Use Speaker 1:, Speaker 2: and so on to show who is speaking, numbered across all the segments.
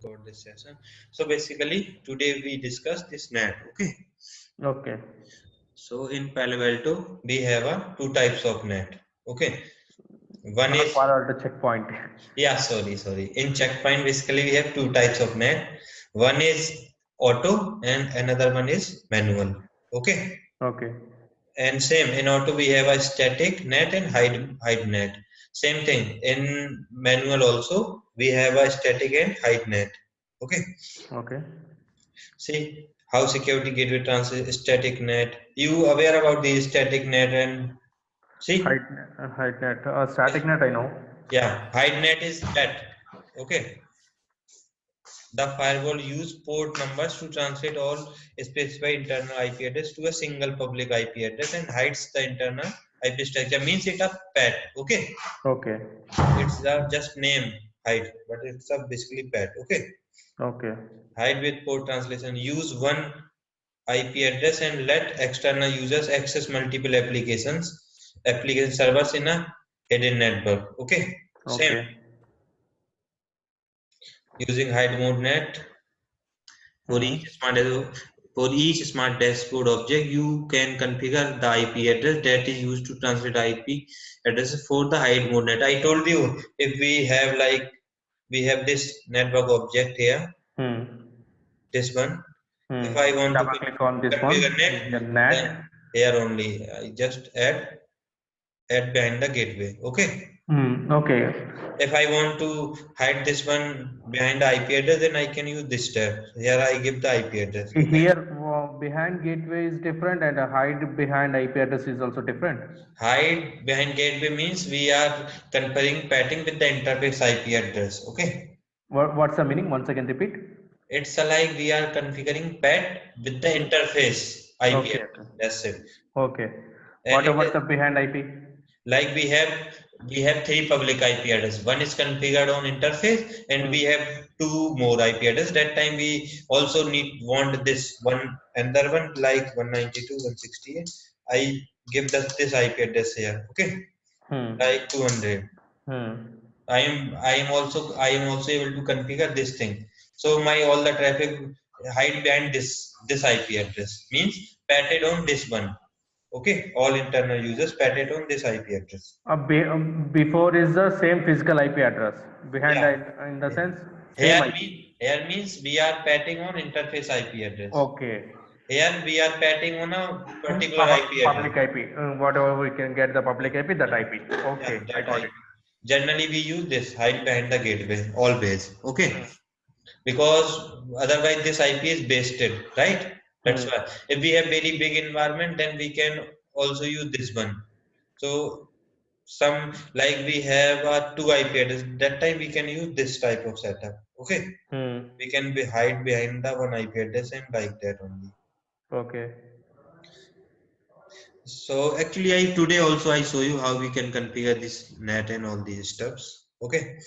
Speaker 1: for this session. So basically today we discuss this NAT. Okay.
Speaker 2: Okay.
Speaker 1: So in Palo Alto we have two types of NAT. Okay. One
Speaker 2: Not
Speaker 1: is
Speaker 2: Palo Alto checkpoint.
Speaker 1: sorry. In Checkpoint basically we have two types of NAT. One is auto and another one is manual. Okay.
Speaker 2: Okay.
Speaker 1: And same in auto we have a static net and hide net. Same thing in manual also we have a static and hide net. Okay.
Speaker 2: Okay.
Speaker 1: See how security gateway translates static net. You aware about the static net and see?
Speaker 2: Height net. Static net, I know.
Speaker 1: Yeah, hide net is that. Okay. The firewall use port numbers to translate all specified internal IP address to a single public IP address and hides the internal IP structure. Means it a PAT. Okay.
Speaker 2: Okay.
Speaker 1: It's just name hide, but it's a basically PAT. Okay.
Speaker 2: Okay.
Speaker 1: Hide with port translation. Use one IP address and let external users access multiple application servers in a hidden network. Okay. Same.
Speaker 2: Okay.
Speaker 1: Using hide mode net. For
Speaker 2: Hmm.
Speaker 1: each smart dashboard object, you can configure the IP address that is used to translate IP addresses for the hide mode net. I told you if we have this network object here,
Speaker 2: Hmm.
Speaker 1: this one.
Speaker 2: Hmm.
Speaker 1: If I want to
Speaker 2: Double click on this
Speaker 1: configure
Speaker 2: one.
Speaker 1: net,
Speaker 2: The NAT.
Speaker 1: then here only I just add behind the gateway. Okay.
Speaker 2: Hmm. Okay.
Speaker 1: If I want to hide this one behind the IP address, then I can use this tab. Here I give the IP address. Okay.
Speaker 2: Here, behind gateway is different, and hide behind IP address is also different.
Speaker 1: Hide behind gateway means we are comparing patting with the interface IP address. Okay.
Speaker 2: What's the meaning? Once again, repeat.
Speaker 1: It's like we are configuring pat with the interface IP
Speaker 2: Okay.
Speaker 1: address. That's it.
Speaker 2: Okay.
Speaker 1: And
Speaker 2: What
Speaker 1: it
Speaker 2: about
Speaker 1: is
Speaker 2: the behind IP?
Speaker 1: like we have three public IP address. One is configured on interface, and we have two more IP address. That time we also want this one another one like 192.168. I give this IP address here. Okay,
Speaker 2: Hmm.
Speaker 1: like 200.
Speaker 2: Hmm.
Speaker 1: I am also able to configure this thing. So my all the traffic hide behind this IP address means patted on this one. Okay, all internal users patted on this IP address.
Speaker 2: Before is the same physical IP address. Behind
Speaker 1: Yeah.
Speaker 2: that, in the sense, same
Speaker 1: Here
Speaker 2: IP.
Speaker 1: mean here means we are patting on interface IP address.
Speaker 2: Okay.
Speaker 1: Here we are patting on a particular IP address.
Speaker 2: Public IP. Whatever we can get the public IP, that IP.
Speaker 1: Yeah,
Speaker 2: Okay, I
Speaker 1: that
Speaker 2: got
Speaker 1: IP.
Speaker 2: it.
Speaker 1: Generally we use this hide behind the gateway always. Okay.
Speaker 2: Hmm.
Speaker 1: Because otherwise this IP is basted, right? That's
Speaker 2: Hmm.
Speaker 1: why. If we have very big environment, then we can also use this one. So some like we have two IP address. That time we can use this type of setup. Okay.
Speaker 2: Hmm.
Speaker 1: We can be hide behind the one IP address and like that only.
Speaker 2: Okay.
Speaker 1: So actually, today also I show you how we can configure this net and all these stuffs. Okay,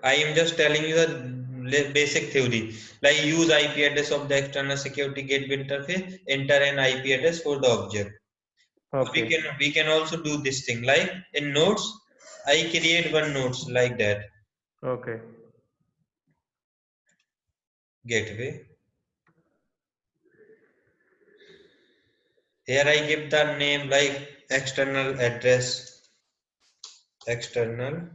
Speaker 1: I am just telling you the basic theory. Like use IP address of the external security gateway interface, enter an IP address for the object. We
Speaker 2: Okay.
Speaker 1: can we can also do this thing like in nodes. I create one nodes like that
Speaker 2: Okay.
Speaker 1: gateway. Here I give the name like external address, external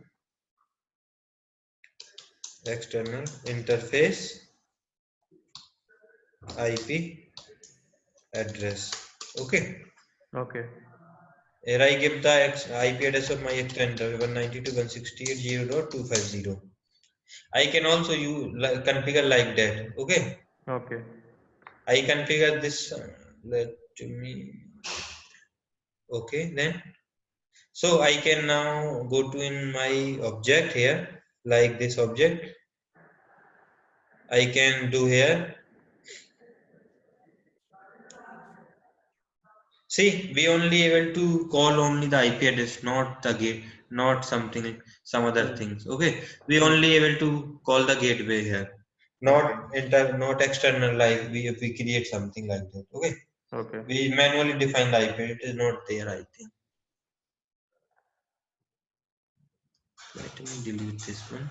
Speaker 1: interface IP address. Okay.
Speaker 2: Okay.
Speaker 1: Here I give the IP address of my extender 192.168.0.250. I can also configure like that. Okay.
Speaker 2: Okay.
Speaker 1: I configure this. Let me. Okay. Then. So I can now go to in my object here, like this object. I can do here. See, we only able to call only the IP address, not the gate, not something, some other
Speaker 2: Hmm.
Speaker 1: things. Okay, we
Speaker 2: Hmm.
Speaker 1: only able to call the gateway here,
Speaker 2: Okay.
Speaker 1: not external. Like we if we create something like that. Okay,
Speaker 2: Okay.
Speaker 1: we manually define the IP. It is not there. I think. Let me delete this one.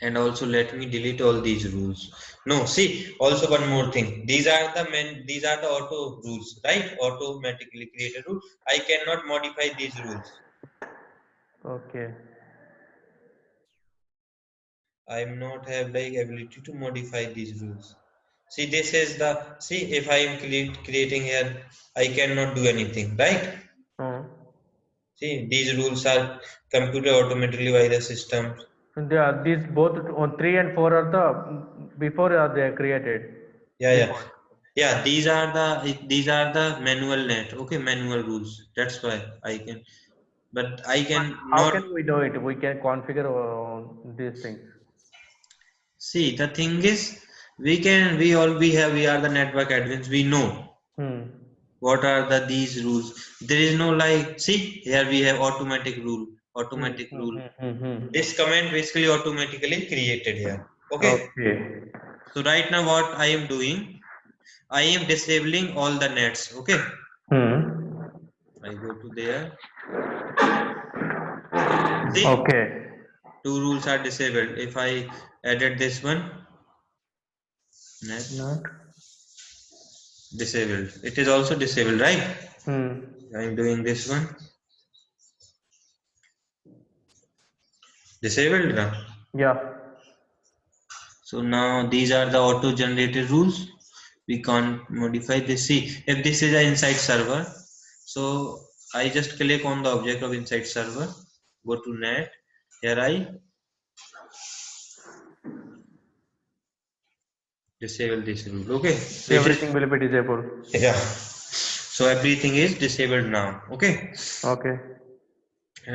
Speaker 1: And also let me delete all these rules. No, see, also one more thing. These are the auto rules, right? Automatically created rule. I cannot modify these rules.
Speaker 2: Okay.
Speaker 1: I am not have like ability to modify these rules. See, this is the see if I am creating here, I cannot do anything, right?
Speaker 2: Hmm.
Speaker 1: See, these rules are computed automatically by the system.
Speaker 2: These both three and four are the before they are created.
Speaker 1: Yeah, yeah.
Speaker 2: Default.
Speaker 1: Yeah, these are the manual net. Okay, manual rules. That's why I can, but I
Speaker 2: But
Speaker 1: can
Speaker 2: how
Speaker 1: not
Speaker 2: can we do it? We can configure these things.
Speaker 1: see. The thing is, we are the network admins. We know
Speaker 2: Hmm.
Speaker 1: what are these rules. There is no like see here we have
Speaker 2: Hmm.
Speaker 1: automatic
Speaker 2: Hmm.
Speaker 1: rule.
Speaker 2: Hmm. Hmm. Hmm.
Speaker 1: This command basically automatically created here. Okay,
Speaker 2: Okay.
Speaker 1: so right now what I am doing, I am disabling all the nets. Okay,
Speaker 2: Hmm.
Speaker 1: I go to there. See,
Speaker 2: Okay.
Speaker 1: two rules are disabled. If I added this one, net
Speaker 2: Not.
Speaker 1: disabled, it is also disabled, right?
Speaker 2: Hmm.
Speaker 1: I am doing this one disabled now.
Speaker 2: Yeah.
Speaker 1: So now these are the auto generated rules. We can't modify this. See, if this is an inside server, so I just click on the object of inside server, go to net. Here I disable this rule. Okay, so it is
Speaker 2: Everything will be disabled.
Speaker 1: yeah. So everything is disabled now. Okay.
Speaker 2: Okay.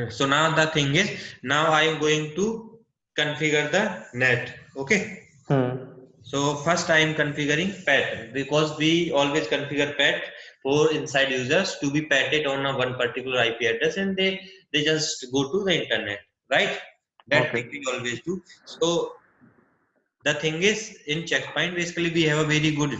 Speaker 1: So now the thing is, now I am going to configure the net. Okay.
Speaker 2: Hmm.
Speaker 1: So first I am configuring pet because we always configure pet for inside users to be patted on a one particular IP address and they just go to the internet, right? That
Speaker 2: Okay.
Speaker 1: thing we always do. So the thing is in Checkpoint basically we have a very good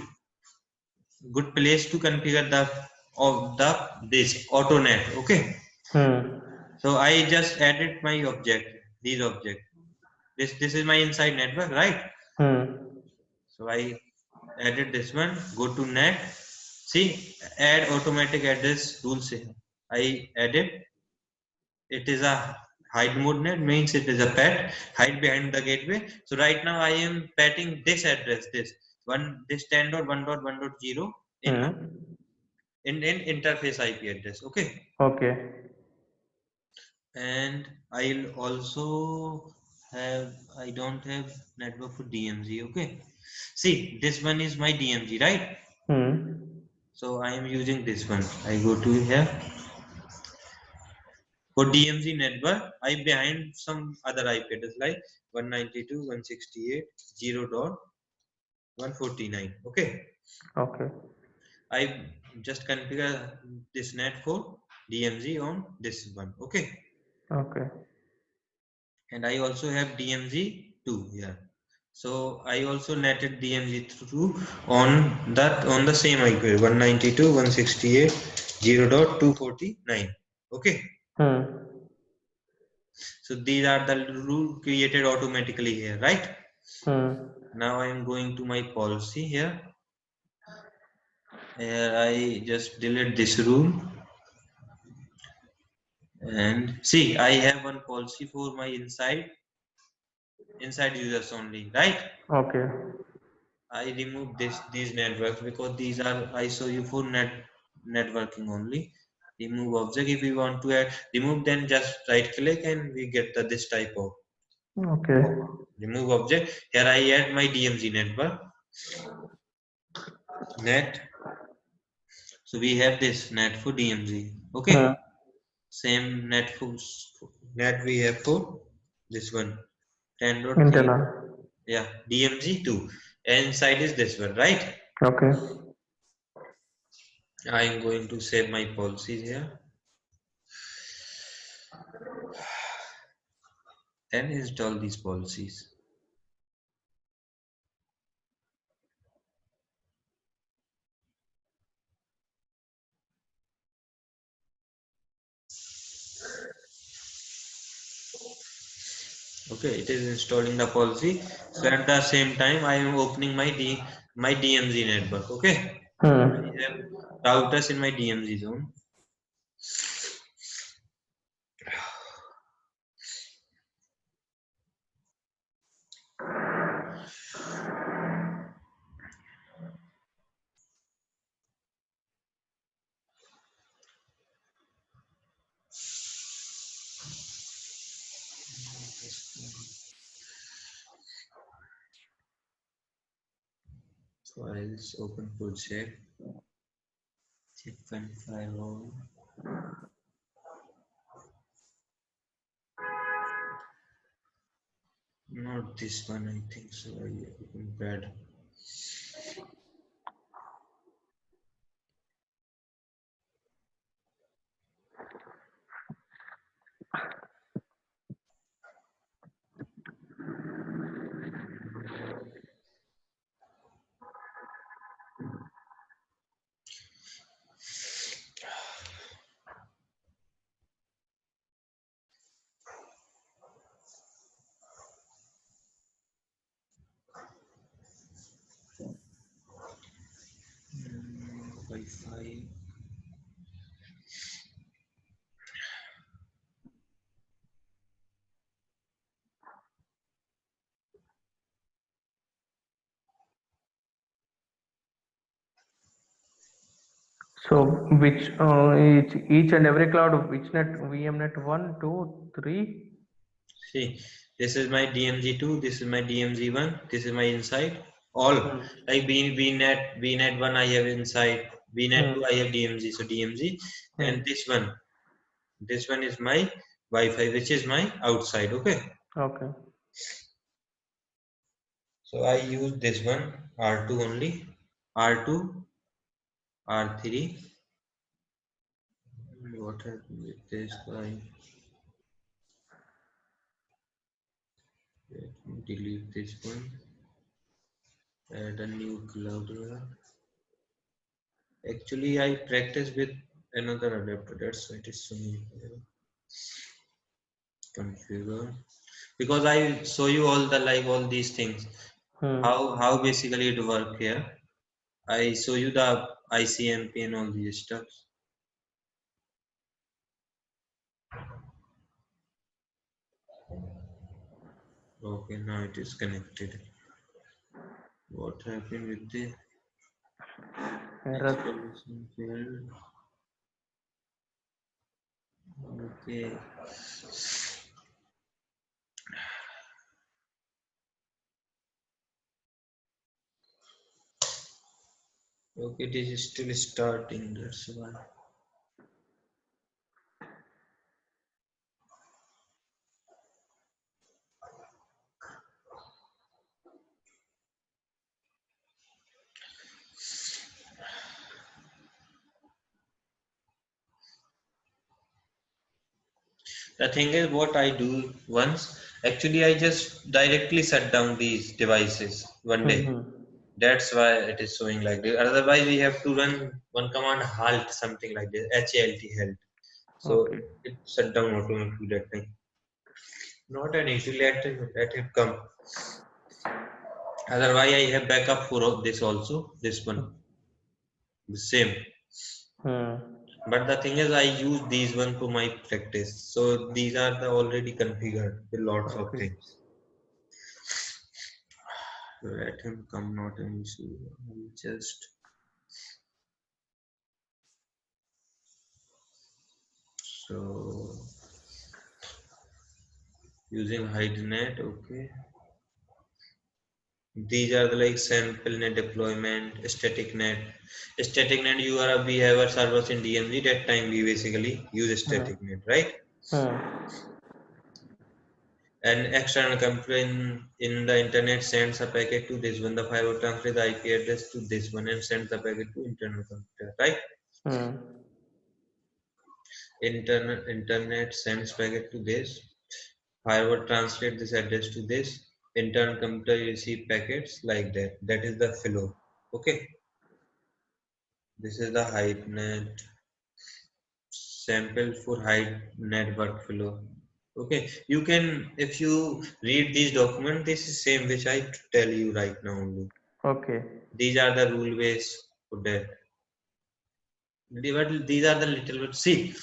Speaker 1: place to configure the of the this AutoNet. Okay.
Speaker 2: Hmm.
Speaker 1: So I just added my object, these object. This is my inside network, right?
Speaker 2: Hmm.
Speaker 1: So I added this one, go to net, see add automatic address rules here. I added, it is a hide mode net, means it is a pet, hide behind the gateway. So right now I am petting this address, this 10.1.1.0 in
Speaker 2: Hmm.
Speaker 1: in interface IP address. Okay.
Speaker 2: Okay.
Speaker 1: And I'll also have, I don't have network for DMZ. Okay. See, this one is my DMZ, right?
Speaker 2: Hmm.
Speaker 1: So I am using this one. I go to here for DMZ network. I behind some other IP address like 192.168.0.149. Okay.
Speaker 2: Okay.
Speaker 1: I just configure this net for DMZ on this one. Okay.
Speaker 2: Okay.
Speaker 1: And I also have DMZ2 here. So I also netted DMZ2 on the same IP 192.168.0.249. Okay.
Speaker 2: Hmm.
Speaker 1: So these are the rule created automatically here, right?
Speaker 2: Hmm.
Speaker 1: Now I am going to my policy here. Here I just delete this rule and see I have one policy for my inside users only, right?
Speaker 2: Okay.
Speaker 1: I remove these networks because these are I show you for networking only. Remove object if we want to add remove, then just right click and we get this type of
Speaker 2: Okay.
Speaker 1: remove object. Here I add my DMZ network net. So we have this net for DMZ.
Speaker 2: Hmm.
Speaker 1: Okay. Same net we have for this one 10.3.
Speaker 2: Internal.
Speaker 1: Yeah, DMZ2. Inside is this one, right?
Speaker 2: Okay.
Speaker 1: I am going to save my policies here and install these policies. Okay, it is installing the policy. So at the same time, I am opening my DMZ network. Okay, I have routers in my DMZ zone. Files, open project, check and firewall. Not this one, I think so. I opened bad. Wi-Fi.
Speaker 2: So which each and every cloud, which net VM net 1, 2, 3?
Speaker 1: See, this is my DMZ2, this is my DMZ1, this is my inside. All like VNet 1 I have inside, VNet 2 I have DMZ, so DMZ, and this one is my Wi-Fi, which is my outside. Okay,
Speaker 2: Okay.
Speaker 1: so I use this one R2 only, R2, R3. What happened with this guy? Let me delete this one. Add a new cloud here. Actually, I practice with another adapter. That's why it is showing here. Configure, because I show you all the all these things. How basically it work here. I show you the ICMP and all these stuff. Okay, now it is connected. What happened with the
Speaker 2: Error.
Speaker 1: installation failed? Okay. Okay, this is still starting. That's why. The thing is, what I do once, actually, I just directly shut down these devices one day. That's why it is showing like this. Otherwise, we have to run one command halt, something like this, HALT halt. So
Speaker 2: Okay.
Speaker 1: it shut down automatically that time. Not an issue. Let him come. Otherwise, I have backup for this also. This one, the same. But the thing is, I use these one for my practice. So these are the already configured with lots of
Speaker 2: Okay.
Speaker 1: things. Let him come, not an issue. I'll just so using HideNet, okay. These are the sample net deployment, static net. Static net, we have our servers in DMZ. That time we basically use static net, right? And external computer in the internet sends a packet to this one. The firewall transfers the IP address to this one and sends the packet to internal computer, right? Internet sends packet to this. Firewall translate this address to this. Internal computer receive packets like that. That is the flow. Okay. This is the HideNet sample for HideNet workflow. Okay, you can, if you read these documents, this is same which I tell you right now only.
Speaker 2: Okay.
Speaker 1: These are the rule ways for that. These are the little bit, see,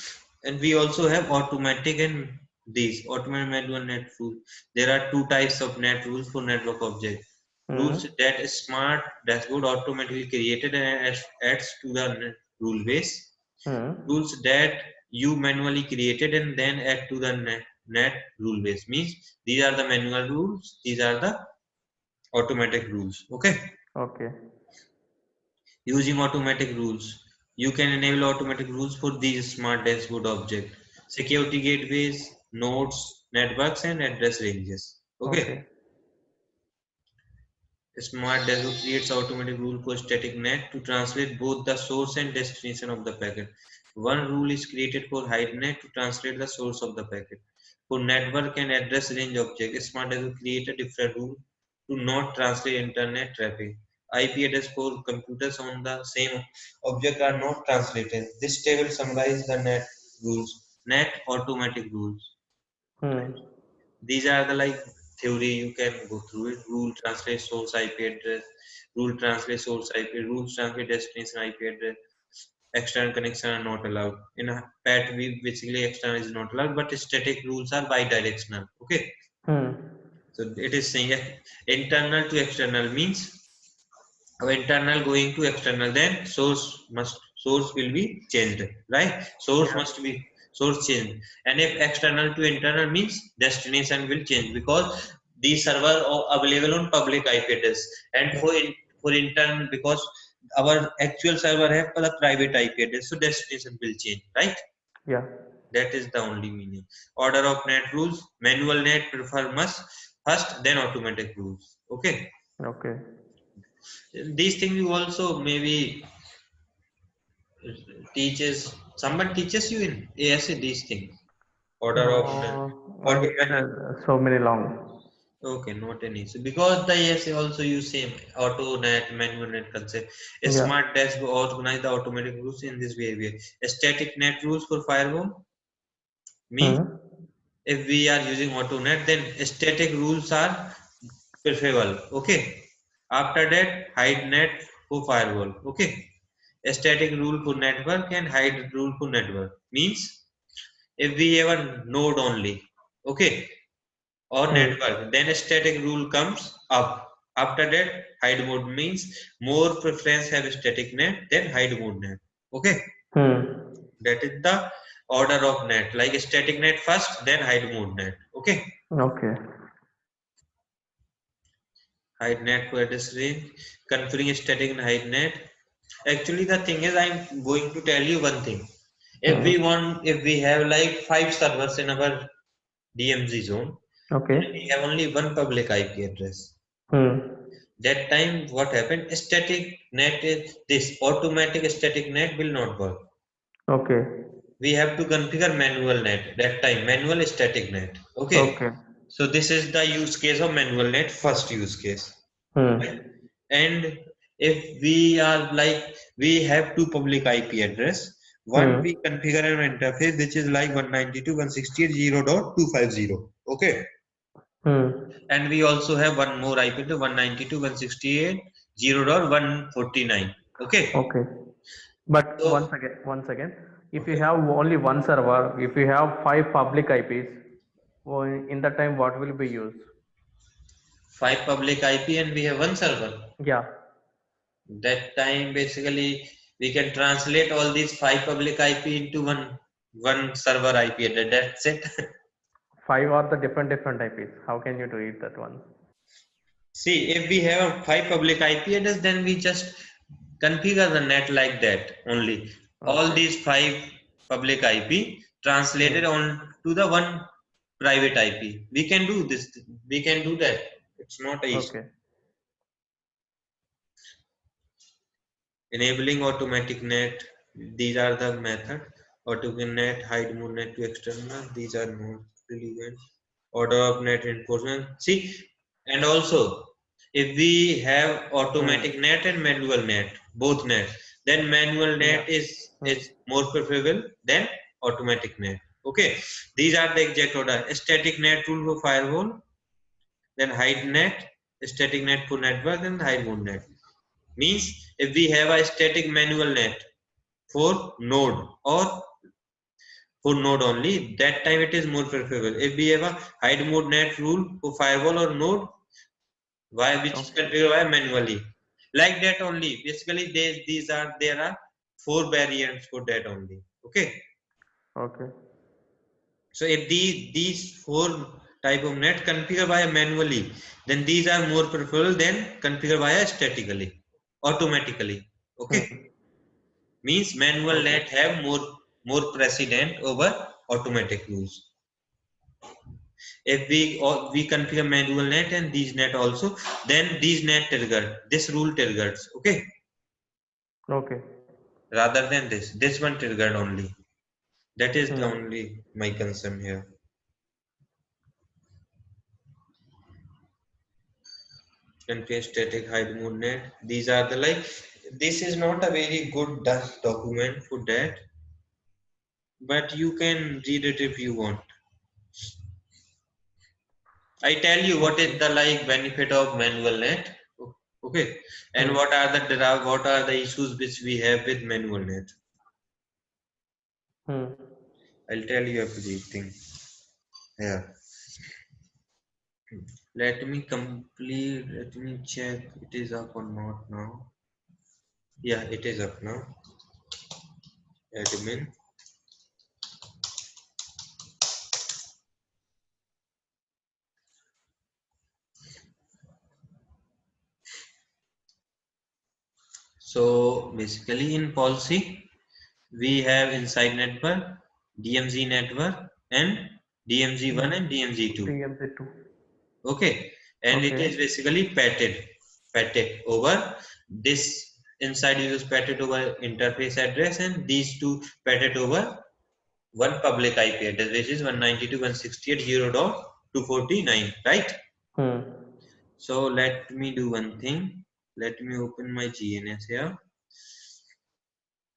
Speaker 1: and we also have automatic and these automatic manual net rule. There are two types of net rules for network object. Rules
Speaker 2: Hmm.
Speaker 1: that a smart dashboard automatically created and adds to the rule base.
Speaker 2: Hmm.
Speaker 1: Rules that you manually created and then add to the net rule base, means these are the manual rules, these are the automatic rules. Okay,
Speaker 2: Okay.
Speaker 1: using automatic rules, you can enable automatic rules for these smart dashboard object: security gateways, nodes, networks, and address ranges. Okay,
Speaker 2: Okay.
Speaker 1: smart dashboard creates automatic rule for static net to translate both the source and destination of the packet. One rule is created for hide net to translate the source of the packet. For network and address range object, smart dashboard create a different rule to not translate internet traffic. IP address for computers on the same object are not translated. This table summarizes the net rules, net automatic rules.
Speaker 2: Hmm.
Speaker 1: These are the like theory, you can go through it. Rule translate source IP address, rule translate source IP, rules translate destination IP address. External connection are not allowed. In a PAT, we basically external is not allowed, but static rules are bidirectional. Okay,
Speaker 2: Hmm.
Speaker 1: so it is saying internal to external means internal going to external, then source will be changed, right? Source
Speaker 2: Yeah.
Speaker 1: must be source change, and if external to internal means destination will change, because these server are available on public IP address, and for internal, because our actual server have a private IP address, so destination will change, right?
Speaker 2: Yeah.
Speaker 1: That is the only meaning. Order of net rules: manual net prefer must first, then automatic rules. Okay,
Speaker 2: Okay.
Speaker 1: these things you also maybe teaches, someone teaches you in ASA these things. Order of
Speaker 2: I get
Speaker 1: automatic.
Speaker 2: so many long.
Speaker 1: Okay, not an issue, because the ASA also use same auto net, manual net concept. A
Speaker 2: Yeah.
Speaker 1: smart dash will organize the automatic rules in this behavior. A static net rules for firewall means
Speaker 2: Hmm.
Speaker 1: if we are using auto net, then static rules are preferable. Okay. After that, hide net for firewall. Okay. A static rule for network and hide rule for network means if we have a node only, okay, or
Speaker 2: Hmm.
Speaker 1: network, then a static rule comes up. After that, hide mode means more preference have a static net than hide mode net. Okay,
Speaker 2: Hmm.
Speaker 1: that is the order of net, like a static net first, then hide mode net. Okay,
Speaker 2: Okay.
Speaker 1: hide net for address range, configuring a static and hide net. Actually, the thing is, I'm going to tell you one thing.
Speaker 2: Hmm.
Speaker 1: If we have like 5 servers in our DMZ zone, and we
Speaker 2: Okay.
Speaker 1: have only one public IP address.
Speaker 2: Hmm.
Speaker 1: That time, what happened? Static net is this automatic static net will not work.
Speaker 2: Okay.
Speaker 1: We have to configure manual net. That time, manual static net. Okay.
Speaker 2: Okay.
Speaker 1: So this is the use case of manual net. First use case. Right?
Speaker 2: Hmm.
Speaker 1: And if we are like we have two public IP address. One we
Speaker 2: Hmm.
Speaker 1: configure an interface which is like 192.168.0.250. Okay.
Speaker 2: Hmm.
Speaker 1: And we also have one more IP to 192.168.0.149. Okay.
Speaker 2: Okay. But
Speaker 1: So
Speaker 2: once again, if you
Speaker 1: okay,
Speaker 2: have only one server, if you have five public IPs, well, in that time, what will be used?
Speaker 1: 5 public IP and we have one server.
Speaker 2: Yeah,
Speaker 1: That time basically we can translate all these 5 public IP into one server IP address. That's it.
Speaker 2: five are the different IPs. How can you do it that one?
Speaker 1: See, if we have 5 public IP address, then we just configure the net like that only. All
Speaker 2: Okay.
Speaker 1: these 5 public IP translated
Speaker 2: Hmm.
Speaker 1: on to the one private IP. We can do this. We can do that. It's not a issue.
Speaker 2: Okay.
Speaker 1: Enabling automatic net. These are the method. Automatic net, hide mode net to external. These are not relevant. Order of net enforcement. See, and also if we have automatic
Speaker 2: Hmm.
Speaker 1: net and manual net, both net, then manual
Speaker 2: Yeah.
Speaker 1: net is
Speaker 2: Hmm.
Speaker 1: more preferable than automatic net. Okay, these are the exact order. Static net rule for firewall, then hide net, static net for network, and hide mode net. Means if we have a static manual net for node or for node only, that time it is more preferable. If we have a hide mode net rule for firewall or node, which is configured by manually, like that only. Basically, there are 4 variants for that only. Okay.
Speaker 2: Okay.
Speaker 1: So if these 4 type of net configured by manually, then these are more preferable than configured by statically, automatically. Okay.
Speaker 2: Hmm.
Speaker 1: Means manual
Speaker 2: Okay.
Speaker 1: net have more precedent over automatic rules. If we configure manual net and these net also, then these net trigger, this rule triggers. Okay.
Speaker 2: Okay.
Speaker 1: Rather than this one triggered only. That is the
Speaker 2: Hmm.
Speaker 1: only my concern here. Configure static hide mode net. These are the like. This is not a very good document for that, but you can read it if you want. I tell you what is
Speaker 2: Okay.
Speaker 1: the like benefit of manual net. Okay, and
Speaker 2: Hmm.
Speaker 1: what are the issues which we have with manual net.
Speaker 2: Hmm.
Speaker 1: I'll tell you everything. Yeah. Let me complete. Let me check. It is up or not now. Yeah, it is up now. Admin. So basically in policy, we have inside network, DMZ network, and DMZ1 and DMZ2.
Speaker 2: DMZ2.
Speaker 1: Okay, and it is
Speaker 2: Okay.
Speaker 1: basically packet over this inside uses packet over interface address, and these two packet over one public IP address, which is 192.168.0.249, right?
Speaker 2: Hmm.
Speaker 1: So let me do one thing. Let me open my GNS here.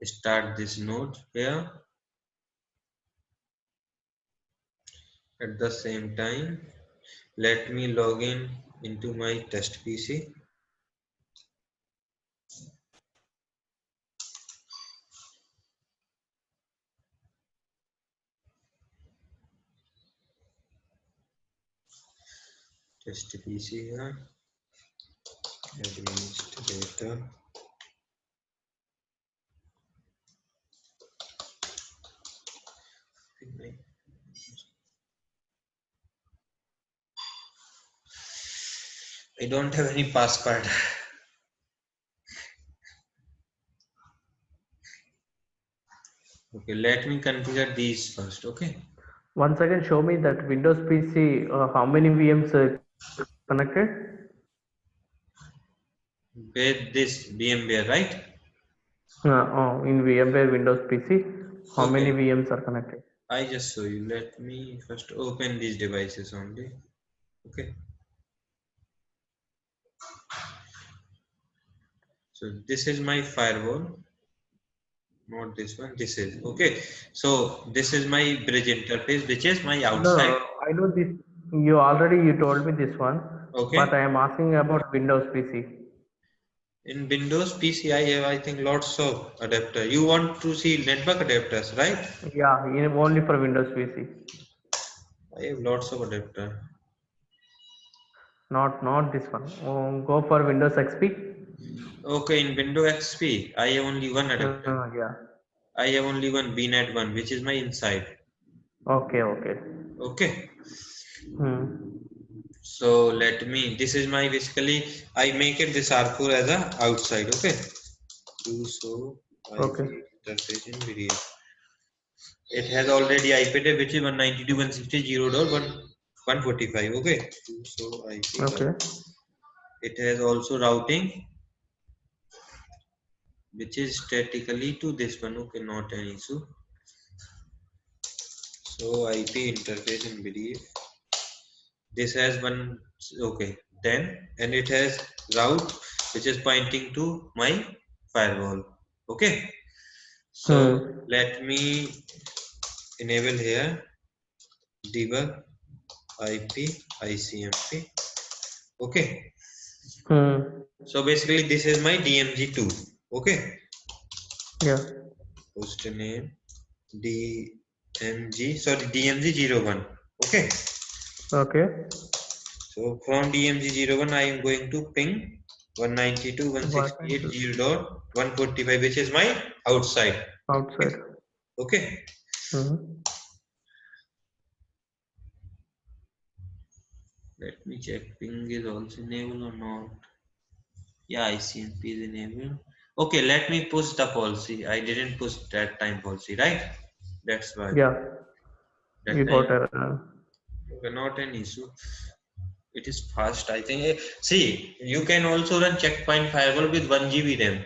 Speaker 1: Start this node here. At the same time, let me log in into my test PC. Test PC here. Administrator. I don't have any password. Okay, let me configure these first. Okay,
Speaker 2: Once again, show me that Windows PC. How many VMs connected?
Speaker 1: with this VMware, right?
Speaker 2: In VMware Windows PC, how many
Speaker 1: Okay,
Speaker 2: VMs are connected?
Speaker 1: I just show you. Let me first open these devices only. Okay, so this is my firewall, not this one. This is okay. So this is my bridge interface, which is my
Speaker 2: No,
Speaker 1: outside.
Speaker 2: I know this. You told me this one, but
Speaker 1: Okay,
Speaker 2: I am asking about Windows PC.
Speaker 1: in Windows PC, I have I think lots of adapter. You want to see network adapters, right?
Speaker 2: Yeah, only for Windows PC.
Speaker 1: I have lots of adapter.
Speaker 2: Not this one. Go for Windows XP.
Speaker 1: Okay, in Windows XP, I have only one adapter.
Speaker 2: Yeah.
Speaker 1: I have only one VNet one, which is my inside.
Speaker 2: Okay. Okay.
Speaker 1: Okay,
Speaker 2: Hmm.
Speaker 1: so let me. This is my basically. I make it this R4 as a outside. Okay, do so
Speaker 2: Okay.
Speaker 1: IP interface in video. It has already IP address which is 192.168.0.145. Okay, do so IP.
Speaker 2: Okay.
Speaker 1: It has also routing, which is statically to this one. Okay, not an issue. So IP interface in video. This has one. Okay, then and it has route which is pointing to my firewall. Okay, so
Speaker 2: Hmm.
Speaker 1: let me enable here debug IP ICMP. Okay. So basically this is my DMG2. Okay.
Speaker 2: Yeah.
Speaker 1: Host name DMG01. Okay.
Speaker 2: Okay.
Speaker 1: So from DMG01 I am going to ping 192.168.0.145, which is my outside.
Speaker 2: Outside.
Speaker 1: Okay. Let me check ping is also enabled or not. Yeah, ICMP is enabled. Okay, let me push the policy. I didn't push that time policy, right? That's why.
Speaker 2: Yeah.
Speaker 1: That
Speaker 2: You got
Speaker 1: time,
Speaker 2: error.
Speaker 1: not an issue. It is fast, I think. See, you can also run checkpoint firewall with 1 GB RAM.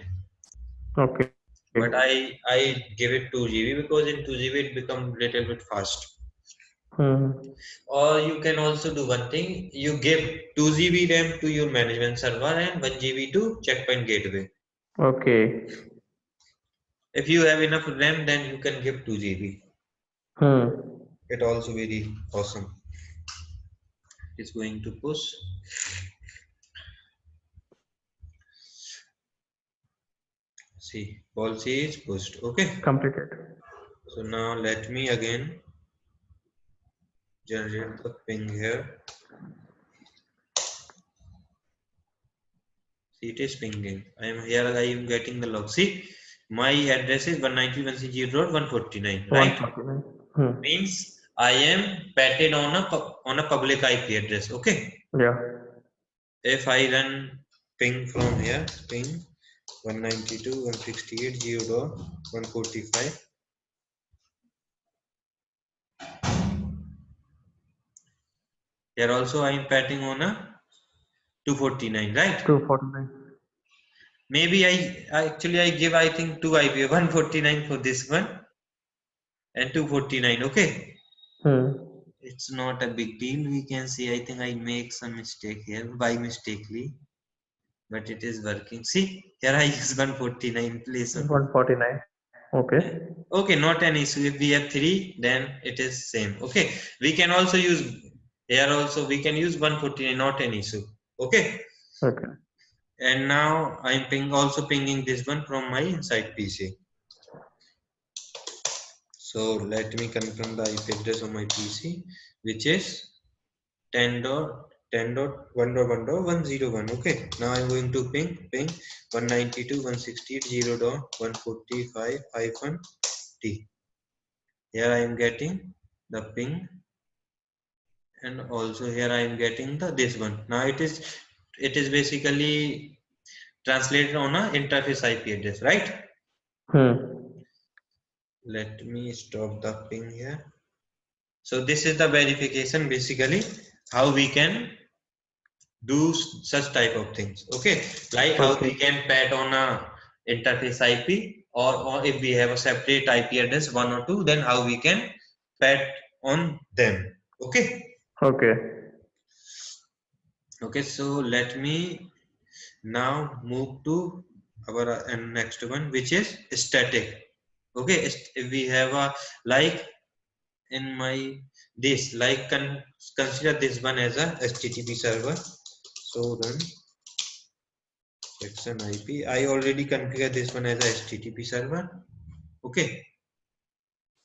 Speaker 2: Okay.
Speaker 1: But I give it 2 GB because in 2 GB it becomes little bit fast. Or you can also do one thing. You give 2 GB RAM to your management server and 1 GB to checkpoint gateway.
Speaker 2: Okay.
Speaker 1: If you have enough RAM, then you can give 2 GB. It also very awesome. It's going to push. See, policy is pushed. Okay.
Speaker 2: Completed.
Speaker 1: So now let me again generate the ping here. See, it is pinging. I am getting the log. See, my address is 192.168.149, right?
Speaker 2: 149.
Speaker 1: Means I am patted on a public IP address. Okay.
Speaker 2: Yeah.
Speaker 1: If I run ping from here, ping 192.168.0.145. Here also I am patting on a 249, right?
Speaker 2: 249.
Speaker 1: Maybe I give, I think, 2 IP, 149 for this one and 249. Okay. It's not a big deal. We can see, I think I make some mistake here by mistakenly, but it is working. See, here I use 149 place of
Speaker 2: 149. Okay.
Speaker 1: Okay, not an issue. If we have 3, then it is same. Okay, we can also use here also, we can use 149, not an issue. Okay.
Speaker 2: Okay.
Speaker 1: And now I'm also pinging this one from my inside PC. So let me confirm the IP address of my PC, which is 10.10.1.1.101. Okay, now I'm going to ping 192.168.0.145-T. Here I am getting the ping, and also here I am getting this one. Now it is basically translated on a interface IP address, right? Let me stop the ping here. So this is the verification, basically how we can do such type of things. Okay, like how we can pat on a interface IP, or if we have a separate IP address 1 or 2, then how we can pat on them. Okay. Okay, so let me now move to our next one, which is static. Okay, if we have a like in my this, like consider this one as a HTTP server. So run section IP. I already configured this one as a HTTP server. Okay.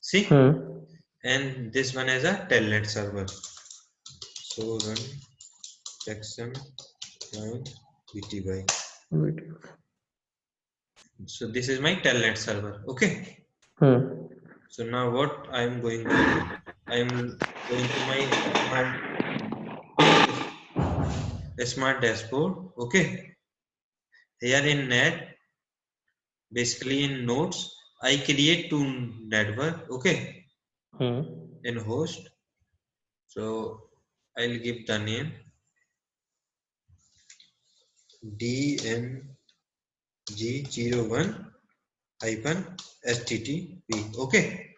Speaker 1: See, and this one as a telnet server. So run section client VTY. So this is my telnet server. Okay. So now what I am going to do, I am going to my smart dashboard. Okay. Here in net, basically in nodes, I create 2 network. Okay. In host. So I'll give the name DMG01-HTTP. Okay.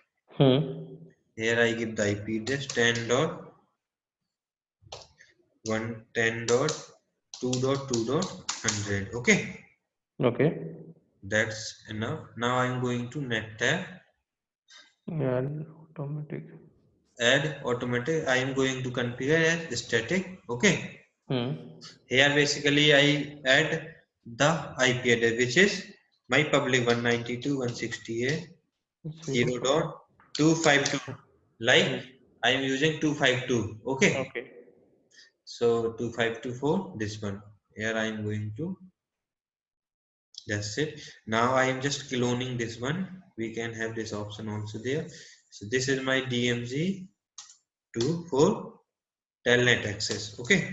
Speaker 1: Here I give the IP address 10.110.2.2.100. Okay. That's enough. Now I'm going to net tab.
Speaker 2: Yeah. Automatic.
Speaker 1: Add automatic. I am going to configure as static. Okay. Here basically I add the IP address, which is my public 192.168.0.252. Like I am using 252. Okay.
Speaker 2: Okay.
Speaker 1: So 2524, this one. Here I am going to. That's it. Now I am just cloning this one. We can have this option also there. So this is my DMZ2 for telnet access. Okay.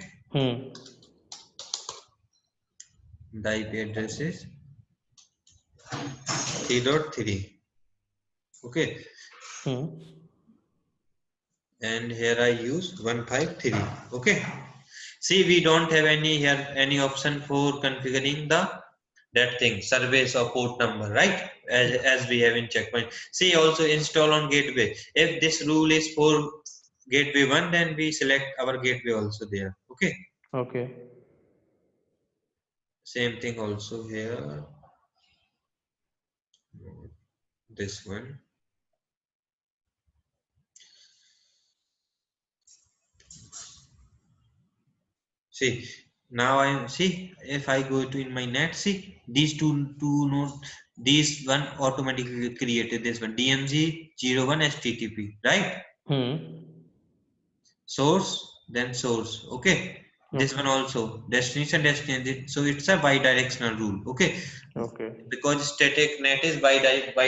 Speaker 1: The IP address is 3.3. Okay. And here I use 153. Okay. See, we don't have any option for configuring that thing, service or port number, right? As we have in checkpoint. See, also install on gateway. If this rule is for gateway 1, then we select our gateway also there. Okay.
Speaker 2: Okay.
Speaker 1: Same thing also here. This one. See, now if I go to in my net, see these two nodes, these one automatically created this one DMZ01 HTTP, right? Source, then source. Okay. This one also destination. So it's a bidirectional rule. Okay. Because static net is by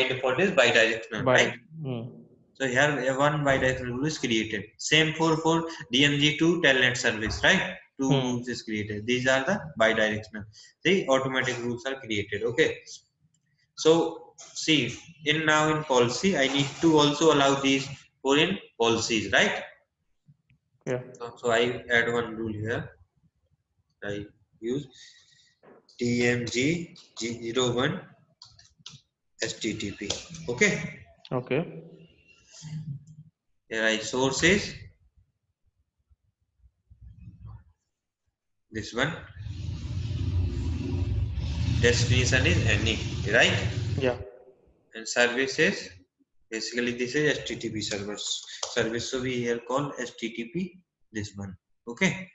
Speaker 1: default is bidirectional, right? So here one bidirectional rule is created. Same for DMZ2 telnet service, right? Two rules is created. These are the bidirectional. The automatic rules are created. Okay. So see, now in policy, I need to also allow these for in policies, right?
Speaker 2: Yeah.
Speaker 1: So I add one rule here. I use DMZ01 HTTP. Okay.
Speaker 2: Okay.
Speaker 1: Here I source is this one. Destination is any, right?
Speaker 2: Yeah.
Speaker 1: And service is basically this is HTTP service. So we here call HTTP this one. Okay.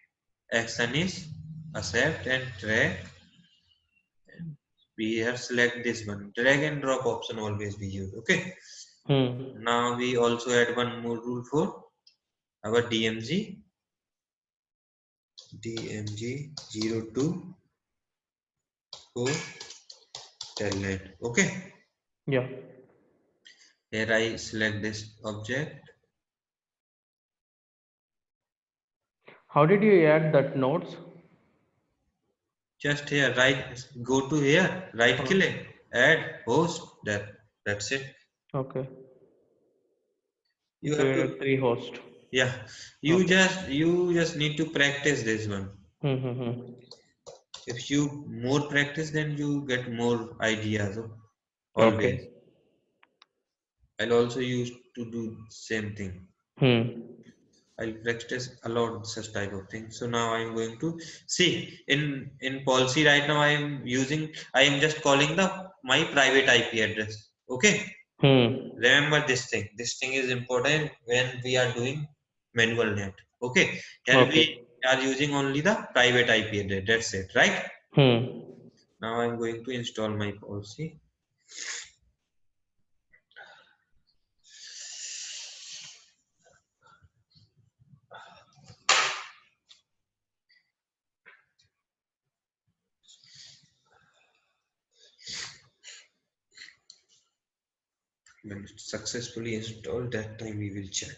Speaker 1: Action is accept and track. We have select this one. Drag and drop option always we use. Okay. Now we also add one more rule for our DMZ02 for telnet. Okay.
Speaker 2: Yeah.
Speaker 1: Here I select this object.
Speaker 2: How did you add that nodes?
Speaker 1: Just here, go to here, right click, add host. That's it.
Speaker 2: Okay.
Speaker 1: You have to
Speaker 2: 3 host.
Speaker 1: Yeah, you just need to practice this one. If you more practice, then you get more ideas. Always.
Speaker 2: Okay.
Speaker 1: I'll also use to do same thing. I'll practice a lot such type of things. So now I'm going to see in policy right now I am just calling my private IP address. Okay. Remember this thing. This thing is important when we are doing manual net. Okay. Here we are using only the private IP address. That's it, right? Now I'm going to install my policy. When it's successfully installed, that time we will check.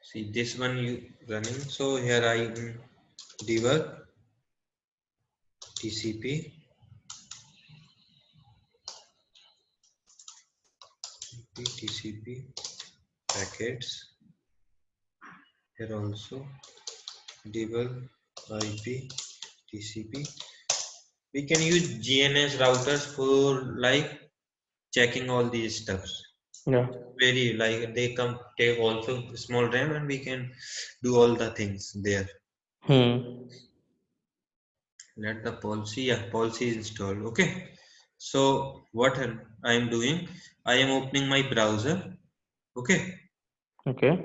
Speaker 1: See this one you running. So here I debug TCP packets. Here also debug IP TCP. We can use GNS routers for like checking all these stuffs.
Speaker 2: Yeah.
Speaker 1: Very like they come take also small RAM and we can do all the things there. let the policy is installed. Okay, so what I am doing, I am opening my browser. Okay,
Speaker 2: Okay.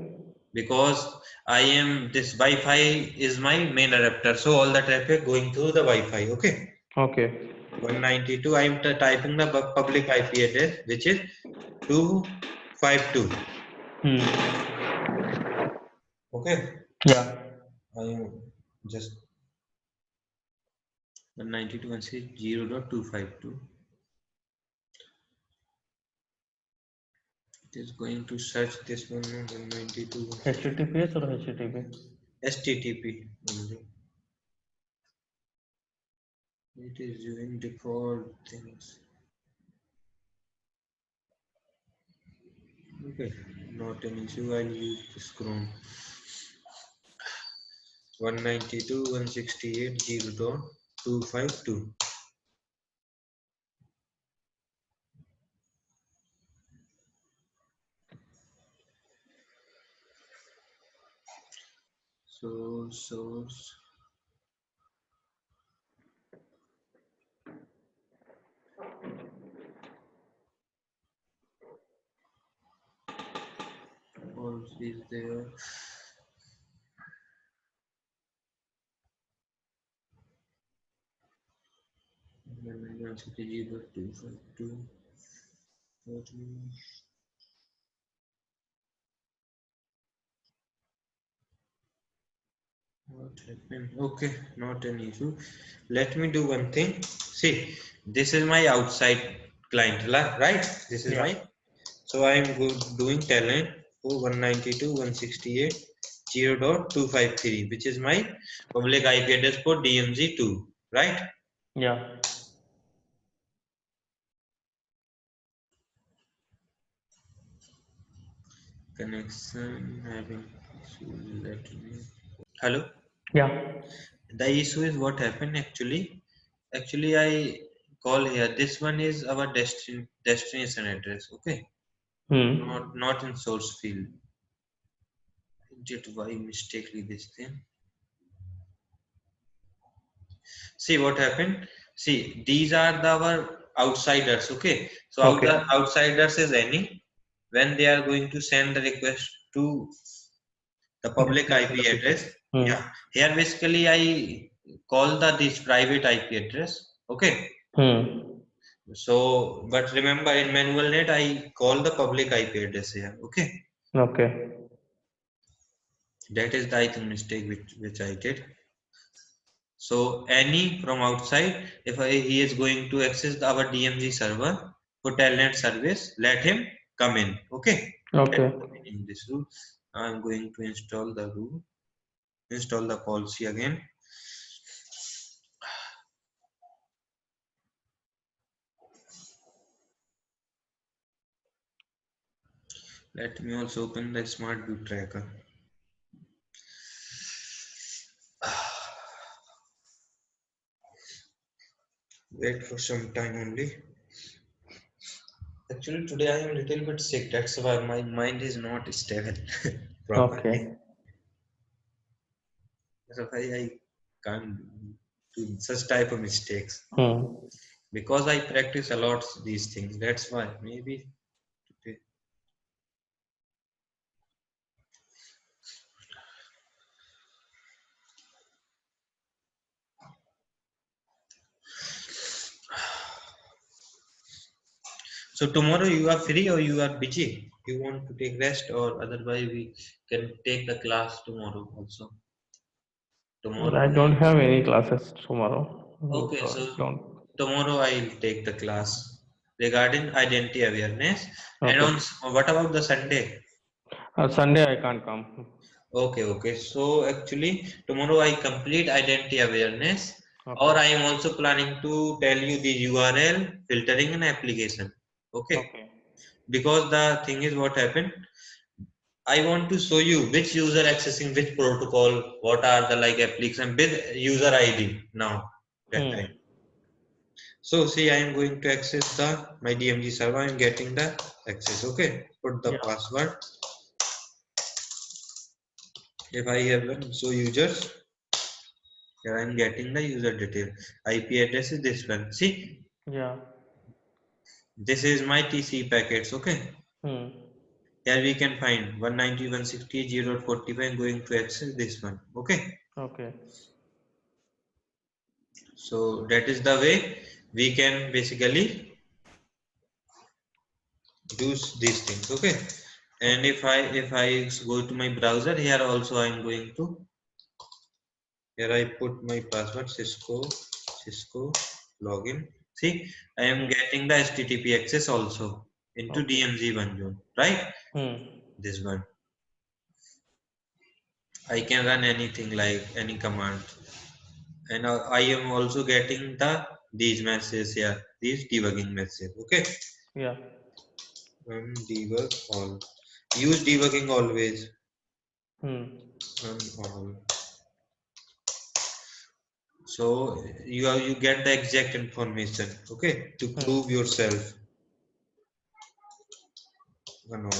Speaker 1: because I am this Wi-Fi is my main adapter, so all the traffic going through the Wi-Fi. Okay,
Speaker 2: Okay.
Speaker 1: 192 I am typing the public IP address, which is 252. Okay,
Speaker 2: Yeah.
Speaker 1: I am just 192.168.0.252. It is going to search this one, 192
Speaker 2: HTTPS or HTTP?
Speaker 1: HTTP only. It is using default things. Okay, not an issue. I'll use this Chrome. 192.168.0.252. So source. Policy is there. What happened? Okay, not an issue. Let me do one thing. See, this is my outside client, right? This is
Speaker 2: Yeah.
Speaker 1: my. So I am doing talent for 192.168.0.253, which is my public IP address for DMZ2, right?
Speaker 2: Yeah.
Speaker 1: Connection having issue. Let me. Hello.
Speaker 2: Yeah.
Speaker 1: The issue is what happened actually. Actually, I call here. This one is our destination address. Okay, not in source field. Did why mistakenly this thing? See what happened. See, these are our outsiders. Okay, so
Speaker 2: Okay.
Speaker 1: outsiders is any when they are going to send the request to the public IP
Speaker 2: Destination
Speaker 1: address.
Speaker 2: location.
Speaker 1: Yeah, here basically I call this private IP address. Okay. So, but remember in manual net, I call the public IP address here. Okay.
Speaker 2: Okay.
Speaker 1: That is the I think mistake which I did. So any from outside, if he is going to access our DMZ server for telnet service, let him come in. Okay.
Speaker 2: Okay.
Speaker 1: In this rule, I'm going to install the rule, install the policy again. Let me also open the smart view tracker. Wait for some time only. Actually, today I am a little bit sick. That's why my mind is not stable properly.
Speaker 2: Okay.
Speaker 1: That's why I can't do such type of mistakes.
Speaker 2: Hmm.
Speaker 1: Because I practice a lot these things. That's why maybe today. So tomorrow you are free or you are busy? You want to take rest or otherwise we can take the class tomorrow also.
Speaker 2: Well,
Speaker 1: Tomorrow.
Speaker 2: I don't have any classes tomorrow.
Speaker 1: Okay,
Speaker 2: So
Speaker 1: so
Speaker 2: I don't.
Speaker 1: tomorrow I'll take the class regarding identity awareness. And
Speaker 2: Okay.
Speaker 1: on what about the Sunday?
Speaker 2: Sunday I can't come.
Speaker 1: Okay, okay. So actually tomorrow I complete identity awareness,
Speaker 2: Okay.
Speaker 1: or I am also planning to tell you the URL filtering and application. Okay.
Speaker 2: Okay.
Speaker 1: Because the thing is what happened. I want to show you which user accessing which protocol, what are the like application with user ID now that time. So see, I am going to access the my DMG server. I am getting the access. Okay, put the
Speaker 2: Yeah.
Speaker 1: password. If I have one, so users Here I'm getting the user detail. IP address is this one. See,
Speaker 2: Yeah.
Speaker 1: this is my TCP packets. Okay. Here we can find 190.168.0.45 going to access this one. Okay.
Speaker 2: Okay.
Speaker 1: So that is the way we can basically do these things. Okay. And if I go to my browser, here also I'm going to, here I put my password Cisco login. See, I am getting the HTTP access also into
Speaker 2: Okay.
Speaker 1: DMZ1 zone, right? This one. I can run anything like any command, and I am also getting these messages here, these debugging messages. Okay,
Speaker 2: Yeah.
Speaker 1: debug all. Use debugging always. All. So you get the exact information. Okay, to prove yourself. And all.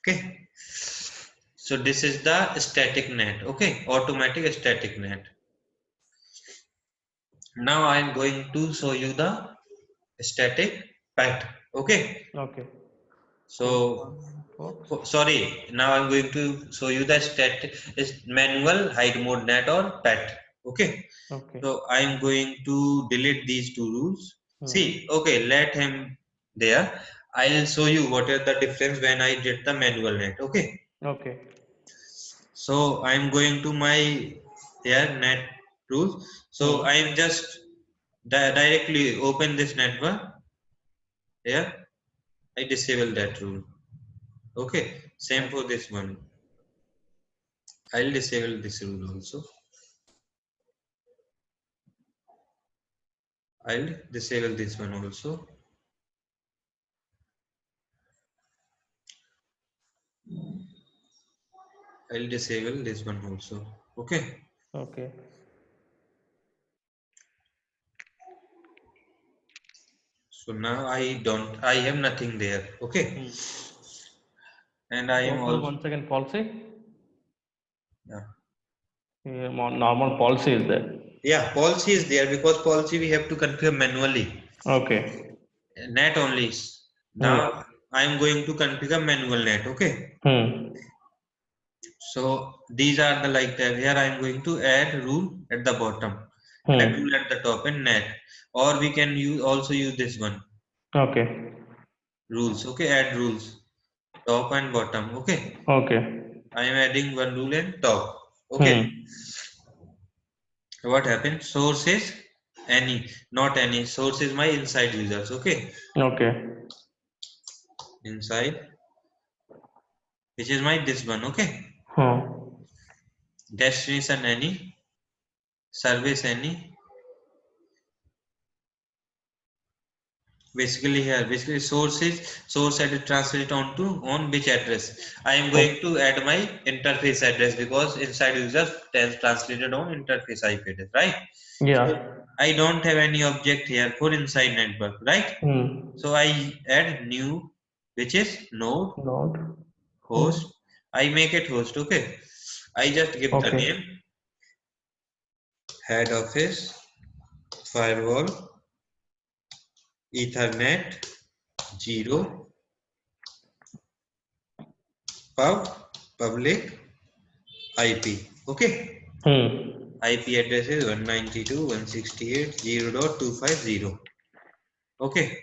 Speaker 1: Okay. So this is the static net. Okay, automatic static net. Now I am going to show you the static path. Okay.
Speaker 2: Okay.
Speaker 1: So sorry. Now I'm going to show you the static is manual hide mode net or PAT. Okay.
Speaker 2: Okay.
Speaker 1: So I am going to delete these two rules. See. Okay. Let him there. I'll show you what is the difference when I did the manual net. Okay.
Speaker 2: Okay.
Speaker 1: So I'm going to my here net rules. So I am just directly open this network here. I disable that rule. Okay, same for this one. I'll disable this rule also. I'll disable this one also. I'll disable this one also. Okay.
Speaker 2: Okay.
Speaker 1: So now I have nothing there. Okay. And I am also,
Speaker 2: Once again, policy.
Speaker 1: yeah.
Speaker 2: Normal policy is there.
Speaker 1: Yeah, policy is there because policy we have to configure manually.
Speaker 2: Okay.
Speaker 1: Net only. Now I am going to configure manual net. Okay. So these are the like that. Here I am going to add rule at the bottom, add rule at the top in net, or we can also use this one.
Speaker 2: Okay.
Speaker 1: Rules. Okay, add rules, top and bottom. Okay.
Speaker 2: Okay.
Speaker 1: I am adding one rule in top. Okay. What happened? Source is any, not any. Source is my inside users. Okay.
Speaker 2: Okay.
Speaker 1: Inside, which is my this one. Okay. Destination any, service any. Basically here, basically source I will translate on which address. I am going to add my interface address because inside users translated on interface IP address, right?
Speaker 2: Yeah.
Speaker 1: So I don't have any object here for inside network, right? So I add new, which is node host. I make it host. Okay. I just give the name head office firewall Ethernet 0 public IP. Okay. IP address is 192.168.0.250. Okay.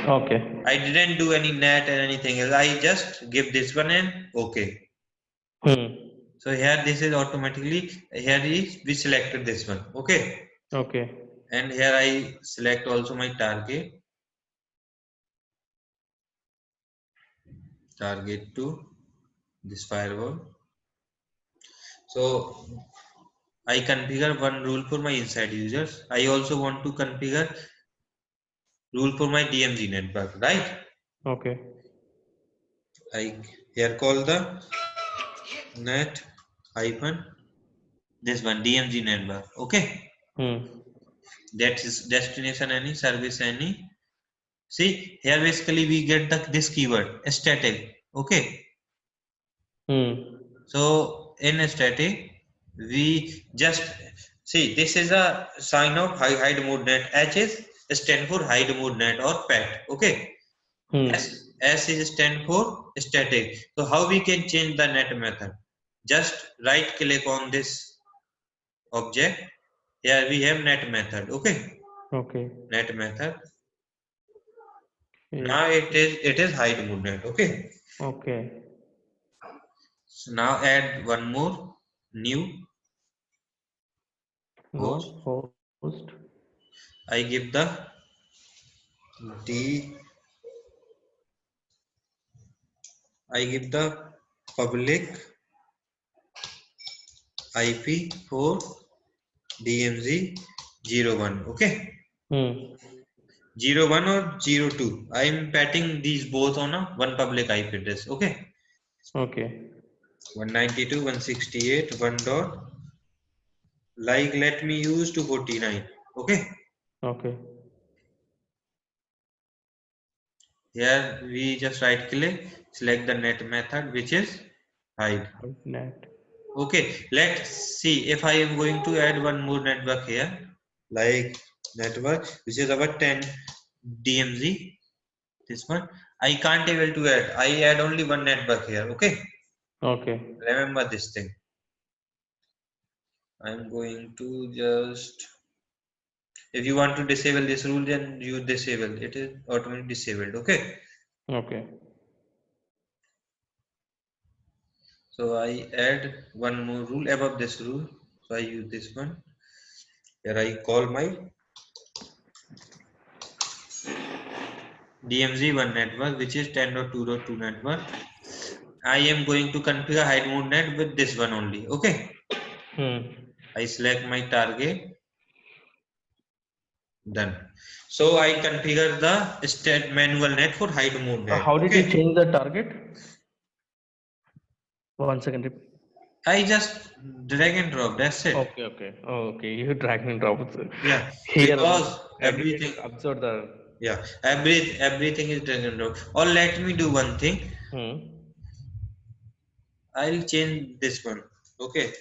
Speaker 2: Okay.
Speaker 1: I didn't do any net or anything else. I just give this one and okay. So here this is automatically, here is we selected this one. Okay.
Speaker 2: Okay.
Speaker 1: And here I select also my target to this firewall. So I configure one rule for my inside users. I also want to configure rule for my DMZ network, right?
Speaker 2: Okay.
Speaker 1: I here call the net hyphen this one DMZ network. Okay. That is destination any, service any. See here basically we get this keyword static. Okay. So in static, we just see this is a sign of hide mode net. H is stand for hide mode net or PAT. Okay. S is stand for static. So how we can change the net method? Just right click on this object. Here we have net method. Okay.
Speaker 2: Okay.
Speaker 1: Net method.
Speaker 2: Okay.
Speaker 1: Now it is hide mode net. Okay.
Speaker 2: Okay.
Speaker 1: So now add one more new host.
Speaker 2: Node host.
Speaker 1: I give the D. I give the public IP for DMZ01. Okay. 01 or 02. I am patting these both on a one public IP address. Okay.
Speaker 2: Okay.
Speaker 1: 192.168 1 dot. Like let me use 249. Okay.
Speaker 2: Okay.
Speaker 1: Here we just right click, select the net method which is hide.
Speaker 2: Net.
Speaker 1: Okay, let's see if I am going to add one more network here, like network which is our 10 DMZ. This one I can't able to add. I add only one network here. Okay,
Speaker 2: Okay.
Speaker 1: remember this thing. I'm going to just, if you want to disable this rule, then you disable it. Is automatically disabled. Okay.
Speaker 2: Okay.
Speaker 1: So I add one more rule above this rule. So I use this one. Here I call my DMZ1 network, which is 10.2.2 network. I am going to configure hide mode net with this one only. Okay. I select my target. Done. So I configure the state manual net for hide mode net.
Speaker 2: How did you
Speaker 1: Okay.
Speaker 2: change the target? 1 second.
Speaker 1: I just drag and drop. That's it.
Speaker 2: Okay. Okay. Okay. You drag and drop.
Speaker 1: Yeah.
Speaker 2: Here,
Speaker 1: Because
Speaker 2: I didn't
Speaker 1: everything.
Speaker 2: observe the.
Speaker 1: Yeah. Everything is drag and drop. Or let me do one thing. I'll change this one. Okay.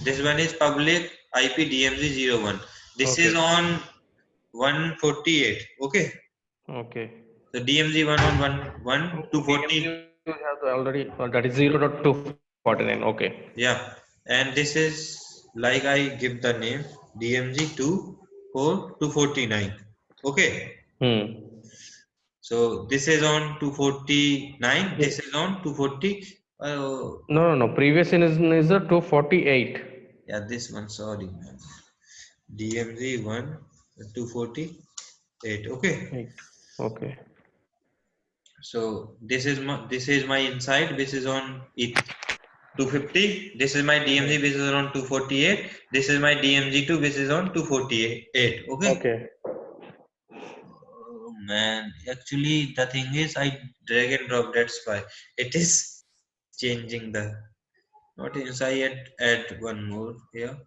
Speaker 1: This one is public IP DMZ01. This is on 148. Okay.
Speaker 2: Okay.
Speaker 1: So DMZ1 on 240.
Speaker 2: DMZ you have already. That is 0.249. Okay.
Speaker 1: Yeah. And this is like I give the name DMZ2 for 249. Okay. So this is on 249. This is on 240.
Speaker 2: No. Previous is the 248.
Speaker 1: Yeah, this one. Sorry, man. DMZ1 248. Okay.
Speaker 2: Okay.
Speaker 1: So this is my inside, which is on 250. This is my DMZ, which is on 248. This is my DMZ2, which is on 248. Okay.
Speaker 2: Okay.
Speaker 1: Oh, man, actually the thing is I drag and drop. That's why it is changing the. Not inside. Add one more here.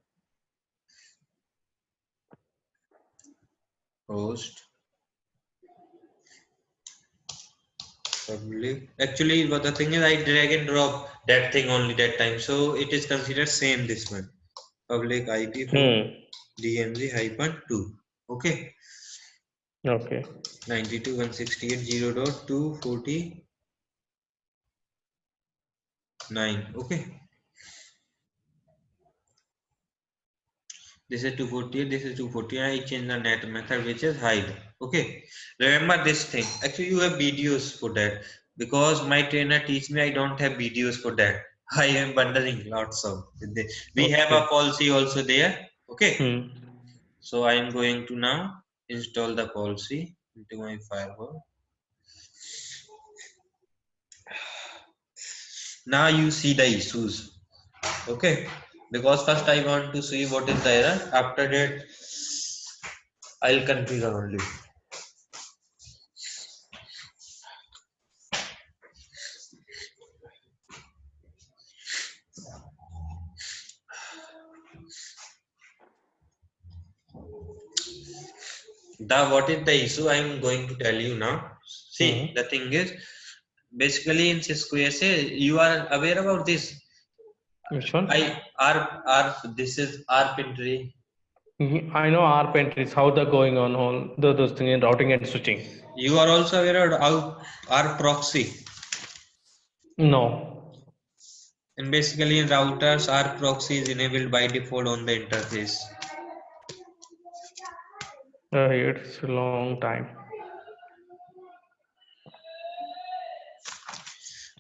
Speaker 1: Host. Public. Actually, what the thing is, I drag and drop that thing only that time, so it is considered same this one. Public IP for DMZ-2. Okay.
Speaker 2: Okay.
Speaker 1: 92.168.0.249. Okay. This is 248. This is 248. I change the net method, which is hide. Okay. Remember this thing. Actually, you have videos for that because my trainer teach me. I don't have videos for that. I am bundling lots of. We have a policy also there. Okay. So I am going to now install the policy into my firewall. Now you see the issues. Okay. Because first I want to see what is the error. After that, I'll configure only. What is the issue? I'm going to tell you now. See, the thing is, basically in Cisco SA, you are aware about this.
Speaker 2: Which one?
Speaker 1: This is ARP entry.
Speaker 2: I know ARP entries, how they're going on, all those things in routing and switching.
Speaker 1: You are also aware of how ARP proxy.
Speaker 2: No.
Speaker 1: And basically in routers, ARP proxy is enabled by default on the interface.
Speaker 2: It's a long time.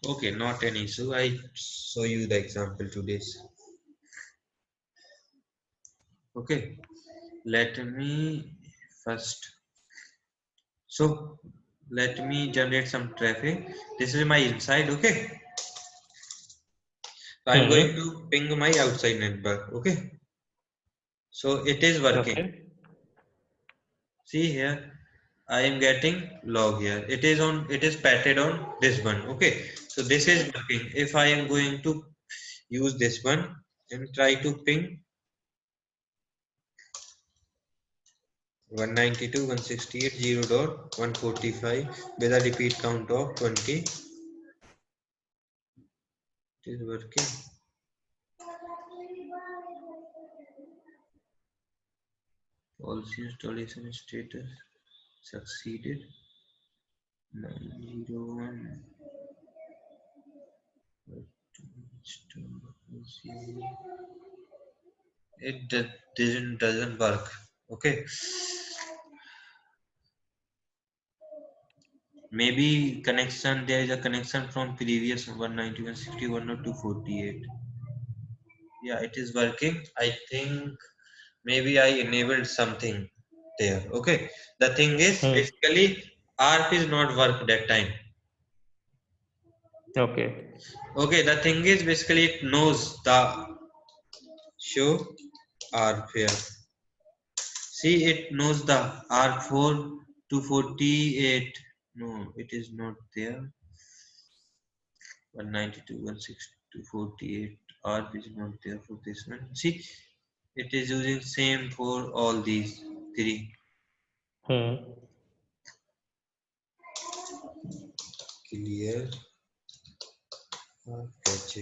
Speaker 1: Okay, not an issue. I show you the example today. Okay, let me first. So let me generate some traffic. This is my inside. Okay. So I'm going to ping my outside network. Okay. So it is working.
Speaker 2: Okay.
Speaker 1: See here, I am getting log here. It is patted on this one. Okay. So this is working. If I am going to use this one and try to ping 192.168.0.145 with a repeat count of 20. It is working. Policy installation status succeeded. 901. It doesn't work. Okay. Maybe connection, there is a connection from previous 191.61 or 248. Yeah, it is working. I think maybe I enabled something there. Okay. The thing is basically ARP is not work that time.
Speaker 2: Okay.
Speaker 1: Okay, the thing is basically it knows the show ARP here. See, it knows the R4 248. No, it is not there. 192, 160, 248. ARP is not there for this one. See, it is using same for all these three. Clear. Catch.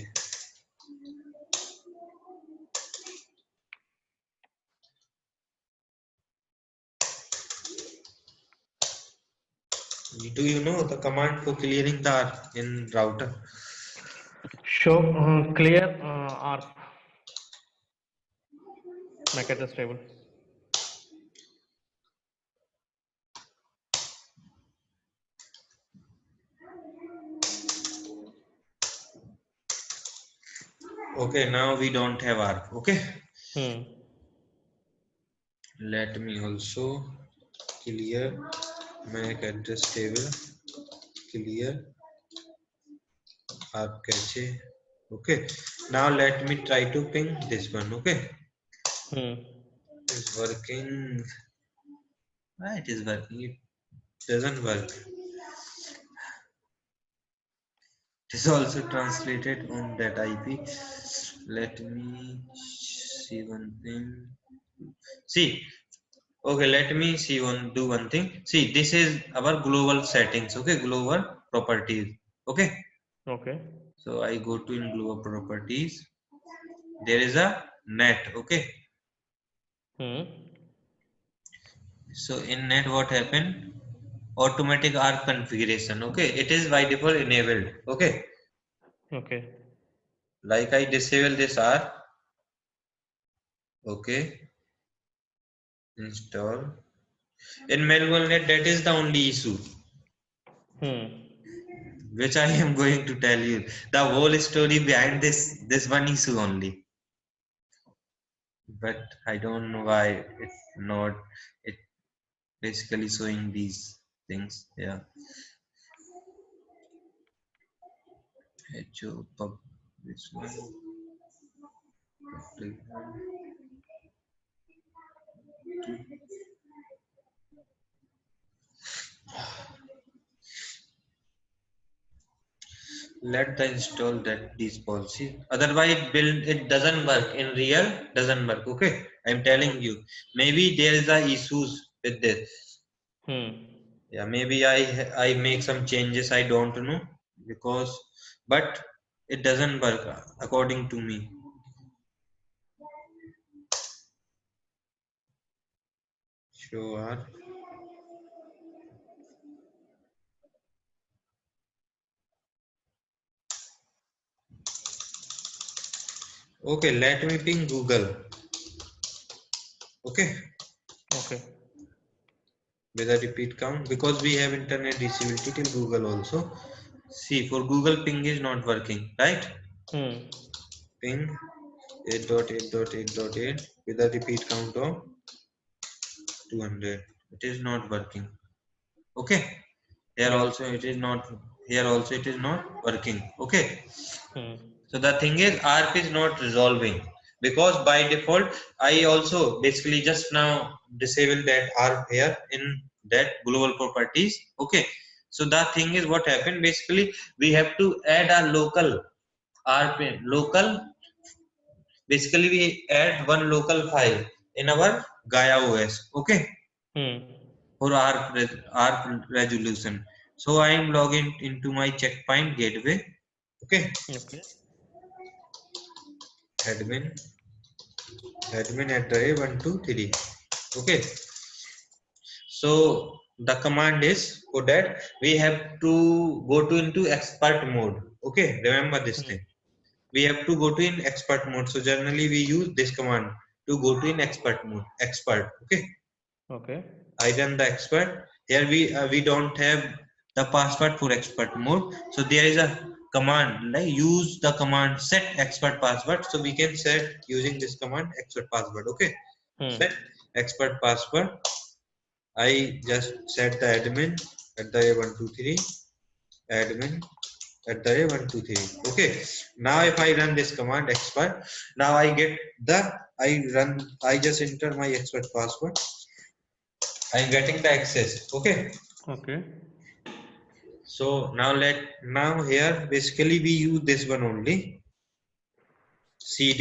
Speaker 1: Do you know the command for clearing the ARP in router?
Speaker 2: Show clear ARP. MAC address table.
Speaker 1: Okay, now we don't have ARP. Okay. Let me also clear MAC address table. Clear ARP cache. Okay. Now let me try to ping this one. Okay. It's working. Why it is working? It doesn't work. It is also translated on that IP. Let me see one thing. See. Okay, let me see do one thing. See, this is our global settings. Okay, global properties. Okay.
Speaker 2: Okay.
Speaker 1: So I go to in global properties. There is a net. Okay. So in net, what happened? Automatic ARP configuration. Okay, it is by default enabled. Okay.
Speaker 2: Okay.
Speaker 1: Like I disable this ARP. Okay. Install. In manual net, that is the only issue. Which I am going to tell you. The whole story behind this one issue only. But I don't know why it's not. It basically showing these things. Yeah. HO pub this one. Let the install that these policies. Otherwise, it doesn't work in real. Doesn't work. Okay, I'm telling you. Maybe there is a issues with this. Yeah, maybe I make some changes. I don't know. because, but it doesn't work according to me. Show R. Okay, let me ping Google. Okay.
Speaker 2: Okay.
Speaker 1: With a repeat count, because we have internet reachability till Google also. See, for Google ping is not working, right? Ping 8.8.8.8 with a repeat count of 200. It is not working. Okay. Here
Speaker 2: Yeah.
Speaker 1: also it is not. Here also it is not working. Okay. So the thing is, ARP is not resolving, because by default I also basically just now disabled that ARP here in that global properties. Okay. So the thing is, what happened, basically we have to add a local ARP local. Basically we add one local file in our Gaia OS. Okay. For ARP resolution. So I am logging into my checkpoint gateway. Okay.
Speaker 2: Okay.
Speaker 1: Admin @123. Okay. So the command is, for that we have to go to into expert mode. Okay, remember this thing. We have to go to in expert mode. So generally we use this command to go to in expert mode. Expert. Okay.
Speaker 2: Okay.
Speaker 1: I run the expert. Here we don't have the password for expert mode. So there is a command like use the command set expert password. So we can set using this command expert password. Okay. Set expert password. I just set the admin @123 admin @123. Okay. Now if I run this command expert, now I get the I just enter my expert password. I'm getting the access. Okay.
Speaker 2: Okay.
Speaker 1: So now here basically we use this one only. CD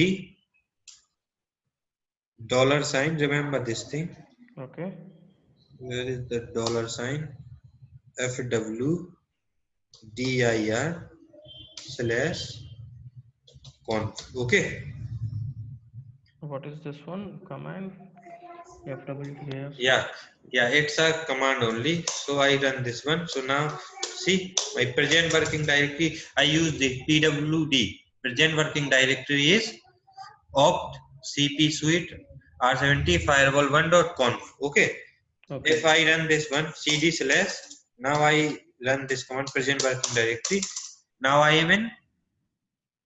Speaker 1: $sign. Remember this thing.
Speaker 2: Okay.
Speaker 1: Where is the $sign? FWDIR/conf. Okay.
Speaker 2: What is this one? Command FWDF.
Speaker 1: Yeah, it's a command only. So I run this one. So now see my present working directory. I use the pwd. Present working directory is opt cp suite r70 firewall1.conf. Okay.
Speaker 2: Okay.
Speaker 1: If I run this one cd/, now I run this command present working directory. Now I am in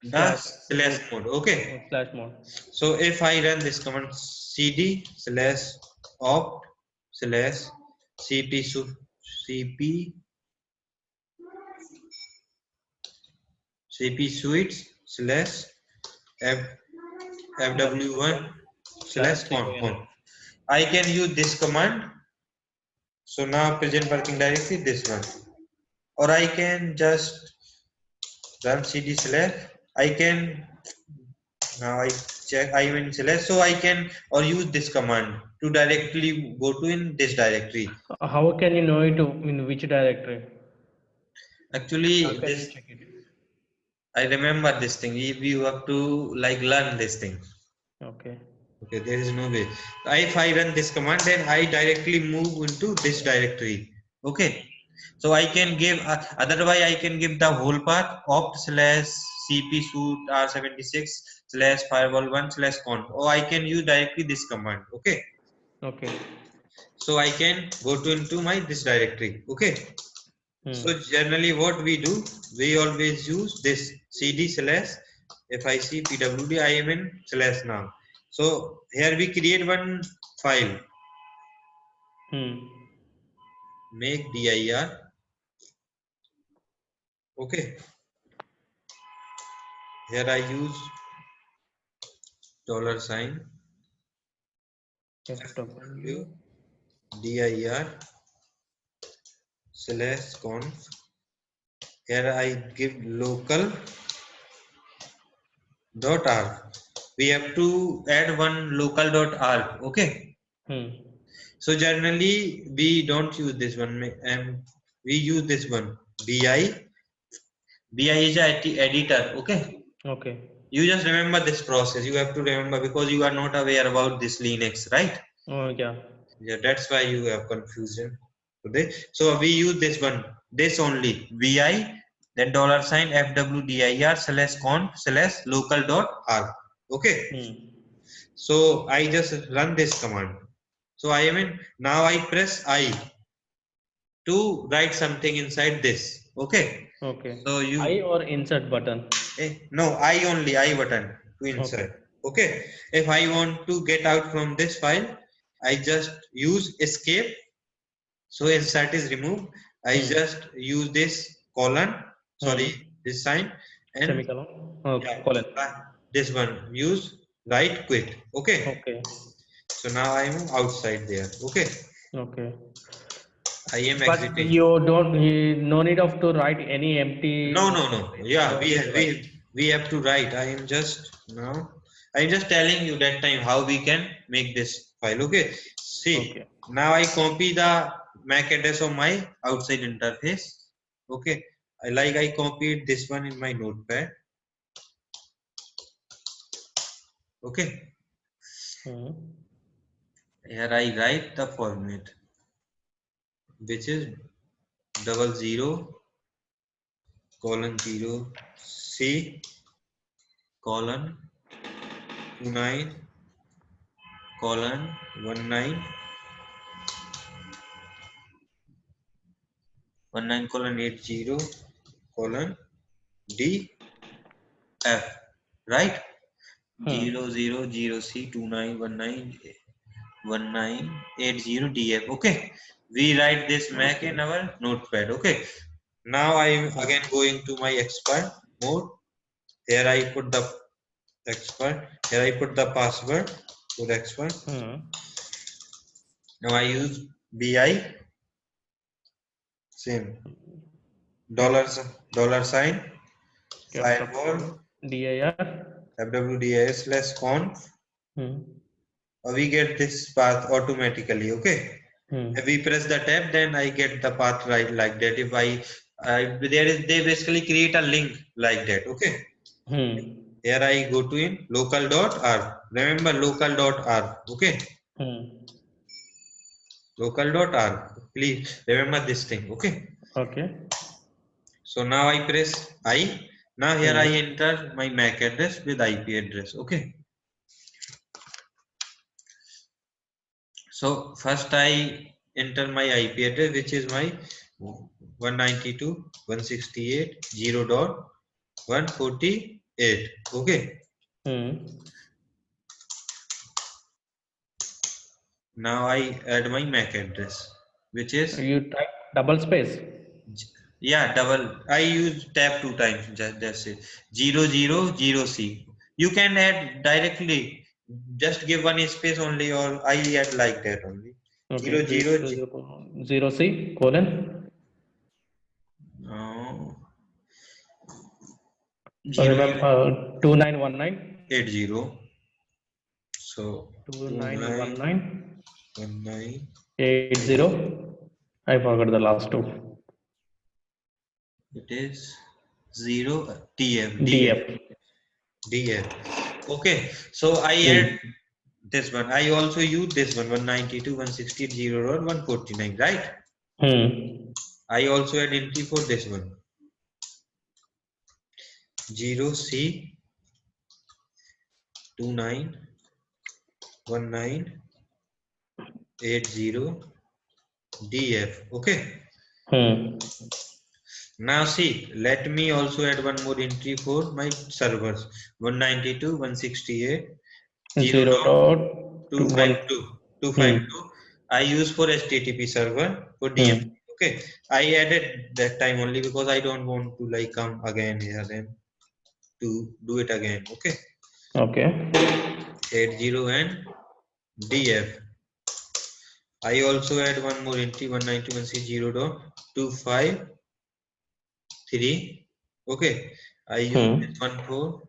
Speaker 1: the slash mode. Okay.
Speaker 2: Slash mode.
Speaker 1: So if I run this command cd/opt/cp suites/fw1/conf, I can use this command. So now present working directory this one, or I can just run cd/. I can now I check I mean select, so I can or use this command to directly go to in this directory.
Speaker 2: How can you know it in which directory?
Speaker 1: Actually
Speaker 2: How can
Speaker 1: this
Speaker 2: you check it?
Speaker 1: I remember this thing. You have to like learn this thing.
Speaker 2: Okay.
Speaker 1: Okay, there is no way. If I run this command, then I directly move into this directory. Okay. So I can give otherwise I can give the whole path opt/cp suite r76/firewall1/conf, or I can use directly this command. Okay.
Speaker 2: Okay.
Speaker 1: So I can go to into my this directory. Okay. So generally what we do, we always use this cd/, if I see pwd, I am in slash now. So here we create one file, make dir. Okay. Here I use $sign FWDIR/conf. Here I give local.arg. We have to add one local.arg. Okay. So generally we don't use this one, and we use this one bi vi is a editor. Okay,
Speaker 2: Okay.
Speaker 1: you just remember this process. You have to remember because you are not aware about this Linux, right?
Speaker 2: Oh yeah.
Speaker 1: Yeah, that's why you have confusion today. So we use this one, this only, vi, then $fwdir/conf/local.r. Okay, so I just run this command. So I mean, now I press I to write something inside this. Okay,
Speaker 2: Okay.
Speaker 1: so you
Speaker 2: I or insert button.
Speaker 1: no, I only, I button to insert. Okay, if I want to get out from this file, I just use escape. So insert is removed. I just use this colon, sorry, this sign, and
Speaker 2: Semicolon. Okay.
Speaker 1: yeah,
Speaker 2: Colon.
Speaker 1: this one use right quit. Okay,
Speaker 2: Okay.
Speaker 1: so now I am outside there. Okay,
Speaker 2: Okay.
Speaker 1: I am
Speaker 2: But
Speaker 1: exiting.
Speaker 2: you don't. No need of to write any empty.
Speaker 1: No, no, no. Yeah,
Speaker 2: No need to write.
Speaker 1: we have to write. I am just now. I am just telling you that time how we can make this file. Okay. See,
Speaker 2: Okay.
Speaker 1: now I copy the MAC address of my outside interface. Okay. I copied this one in my notepad. Okay. Here I write the format, which is 00:29:19:19:80:D/F, right? 0:0:0C:29:19:19:80:DF. Okay, we write this MAC in our notepad. Okay, now I am again going to my expert mode. Here I put the expert, here I put the password to the expert. Now I use bi, same dollar sign firewall
Speaker 2: dir.
Speaker 1: fwdir/conf. We get this path automatically. Okay, if we press the tab, then I get the path right like that. If they basically create a link like that. Okay, here I go to in local.r. Remember local.r. Okay, local.r. Please remember this thing. Okay,
Speaker 2: Okay.
Speaker 1: so now I press I. Now here I enter my MAC address with IP address. Okay, so first I enter my IP address, which is my 192.168.0.148. Okay, now I add my MAC address, which is,
Speaker 2: You type double space.
Speaker 1: yeah, double. I use tab 2 times. That's it. 0:0:0C. You can add directly. Just give one space only, or I add like that only.
Speaker 2: Okay.
Speaker 1: 0:0:0.
Speaker 2: 0C colon. Remember 2919.
Speaker 1: 80. So
Speaker 2: 2919
Speaker 1: 2919.
Speaker 2: 80. I forgot the last two.
Speaker 1: It is 0 DF. Okay, so I add this one. I also use this one 192.168.0.149, right? I also add entry for this one 0C 291980DF. Okay, now see, let me also add one more entry for my servers 192.168.0.252. I use for HTTP server for DMZ. Okay, I added that time only because I don't want to like come again here and to do it again. Okay, 80 and DF. I also add one more entry 192.168.0.253. Okay, I use this one for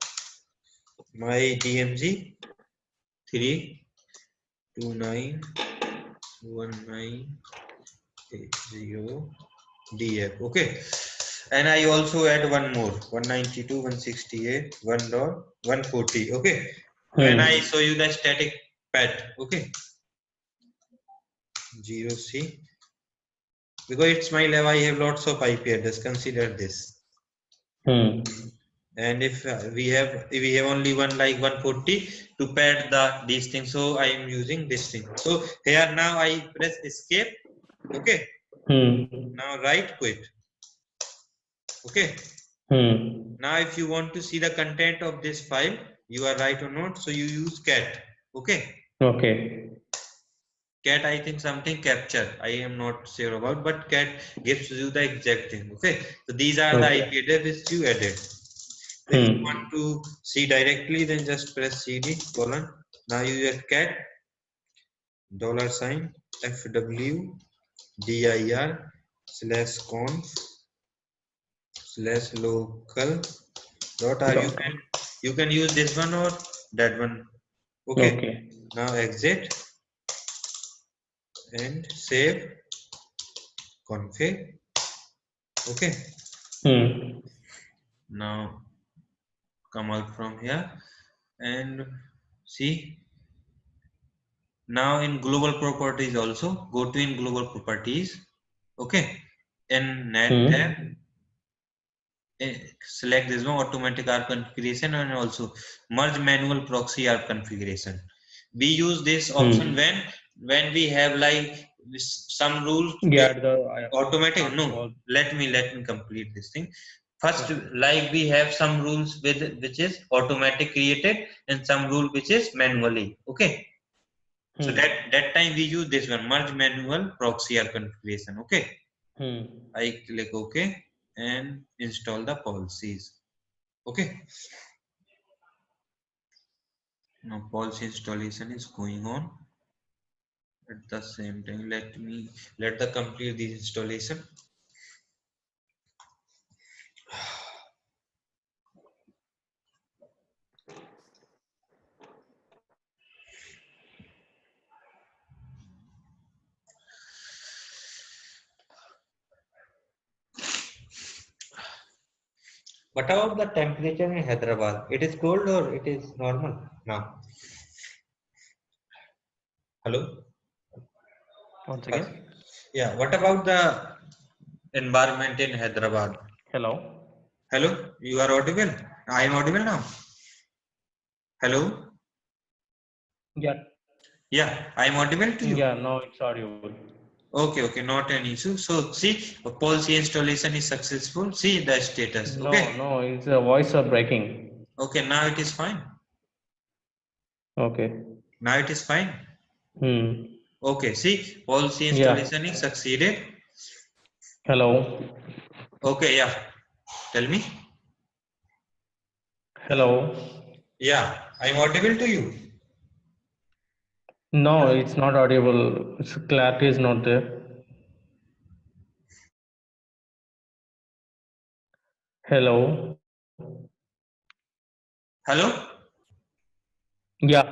Speaker 1: my DMZ 3291980DF. Okay, And I also add one more 192, 168, 1.140. Okay. When I show you the static pad, okay, 0C, because it's my lab, I have lots of IP address. Consider this. And if we have only one like 140 to pad these things, so I am using this thing. So here now I press escape. Okay. Now right quit. Okay. Now if you want to see the content of this file, you are right or not, so you use cat. Okay. Cat, I think something capture. I am not sure about, but cat gives you the exact thing. Okay. So these are the IP addresses you added. If you want to see directly, then just press CD : now you get cat $FW dir /conf/local you can use this one or that one. Okay. Now exit and save config. Okay. Now come out from here and see. Now in global properties also, go to in global properties. Okay. In net tab, select this one, automatic ARP configuration, and also merge manual proxy ARP configuration. We use this option when we have like some rules. Automatic. No, let me complete this thing. First, like we have some rules which is automatic created and some rule which is manually. Okay. So that time we use this one, merge manual proxy ARP configuration. Okay. I click OK and install the policies. Okay. Now policy installation is going on. At the same time, let the complete this installation. What about the temperature in Hyderabad? It is cold or it is normal now? Hello?
Speaker 2: Once again.
Speaker 1: Yeah, what about the environment in Hyderabad?
Speaker 2: Hello.
Speaker 1: Hello, you are audible? I am audible now. Hello?
Speaker 2: Yeah.
Speaker 1: Yeah, I am audible to you.
Speaker 2: Yeah, no, it's audible.
Speaker 1: Okay, not an issue. So see, policy installation is successful. See the status. Okay.
Speaker 2: No, it's a voice are breaking.
Speaker 1: Okay, now it is fine.
Speaker 2: Okay.
Speaker 1: Now it is fine. Okay, see, policy installation is succeeded.
Speaker 2: Hello.
Speaker 1: Okay, yeah. Tell me.
Speaker 2: Hello.
Speaker 1: Yeah, I'm audible to you.
Speaker 2: No, it's not audible. Its clarity is not there. Hello.
Speaker 1: Hello?
Speaker 2: Yeah.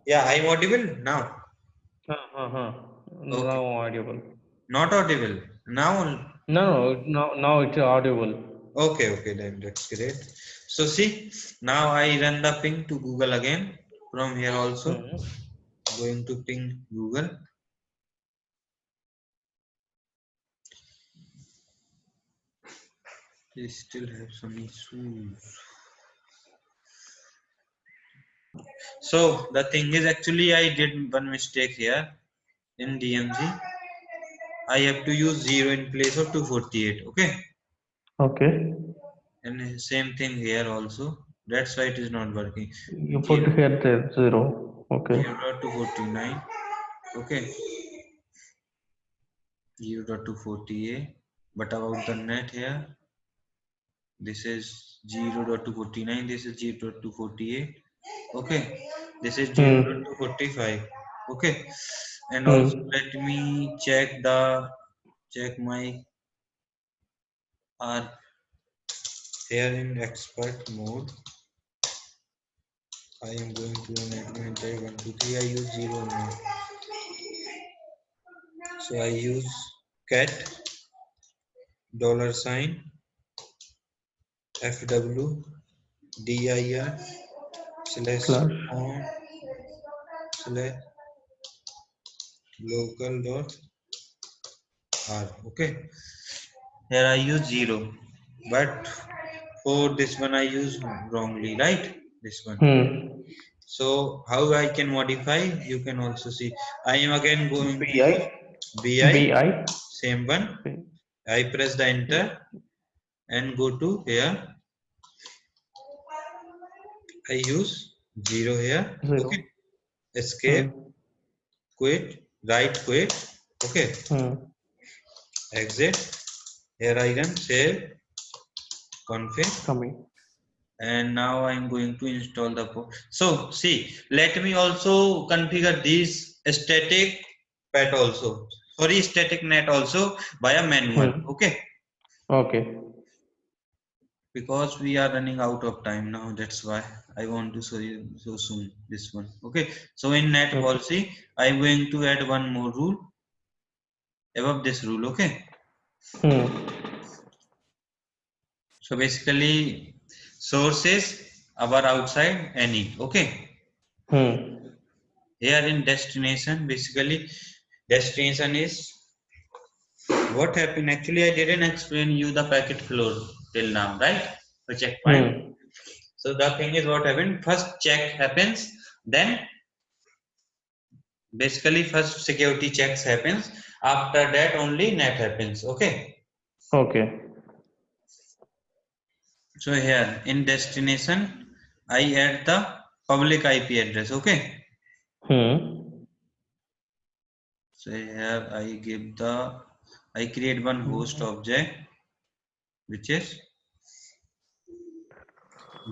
Speaker 1: Yeah, I'm audible now.
Speaker 2: Okay. Now audible.
Speaker 1: Not audible. Now.
Speaker 2: Now it's audible.
Speaker 1: Okay, then that's great. So see, now I run the ping to Google again. From here also, going to ping Google. They still have some issues. So the thing is, actually I did one mistake here in DMG. I have to use 0 in place of 248. Okay.
Speaker 2: Okay.
Speaker 1: And same thing here also. That's why it is not working.
Speaker 2: You put here the 0. Okay.
Speaker 1: 0.249. Okay. 0.248. But about the net here, this is 0.249. This is 0.248. Okay. This is 0.245. Okay. And also let me check my R here in expert mode. I am going to an admin type 1, 2, 3. I use 0 now. So I use cat $. fw dir slash
Speaker 2: slash
Speaker 1: on slash local dot r. Okay, here I use 0, but for this one I use wrongly, right? This one. So how I can modify? You can also see. I am again going to use bi, same one. I press the enter and go to here. I use 0 here.
Speaker 2: 0.
Speaker 1: Okay. Escape, quit, right quit. Okay. Exit. Here I can save, config.
Speaker 2: Coming.
Speaker 1: And now I'm going to install the code. So see, let me also configure this static pet also. Sorry, static net also via manual. Okay.
Speaker 2: Okay.
Speaker 1: Because we are running out of time now, that's why I want to show you so soon this one. Okay. So in net policy, I'm going to add one more rule above this rule. Okay. So basically, sources our outside any. Okay. Here in destination, basically destination is what happened. Actually, I didn't explain you the packet flow till now, right? The checkpoint. So the thing is what happened. First check happens, then basically first security checks happens. After that only net happens. Okay.
Speaker 2: Okay.
Speaker 1: So here in destination, I add the public IP address. Okay. So here I create one host object which is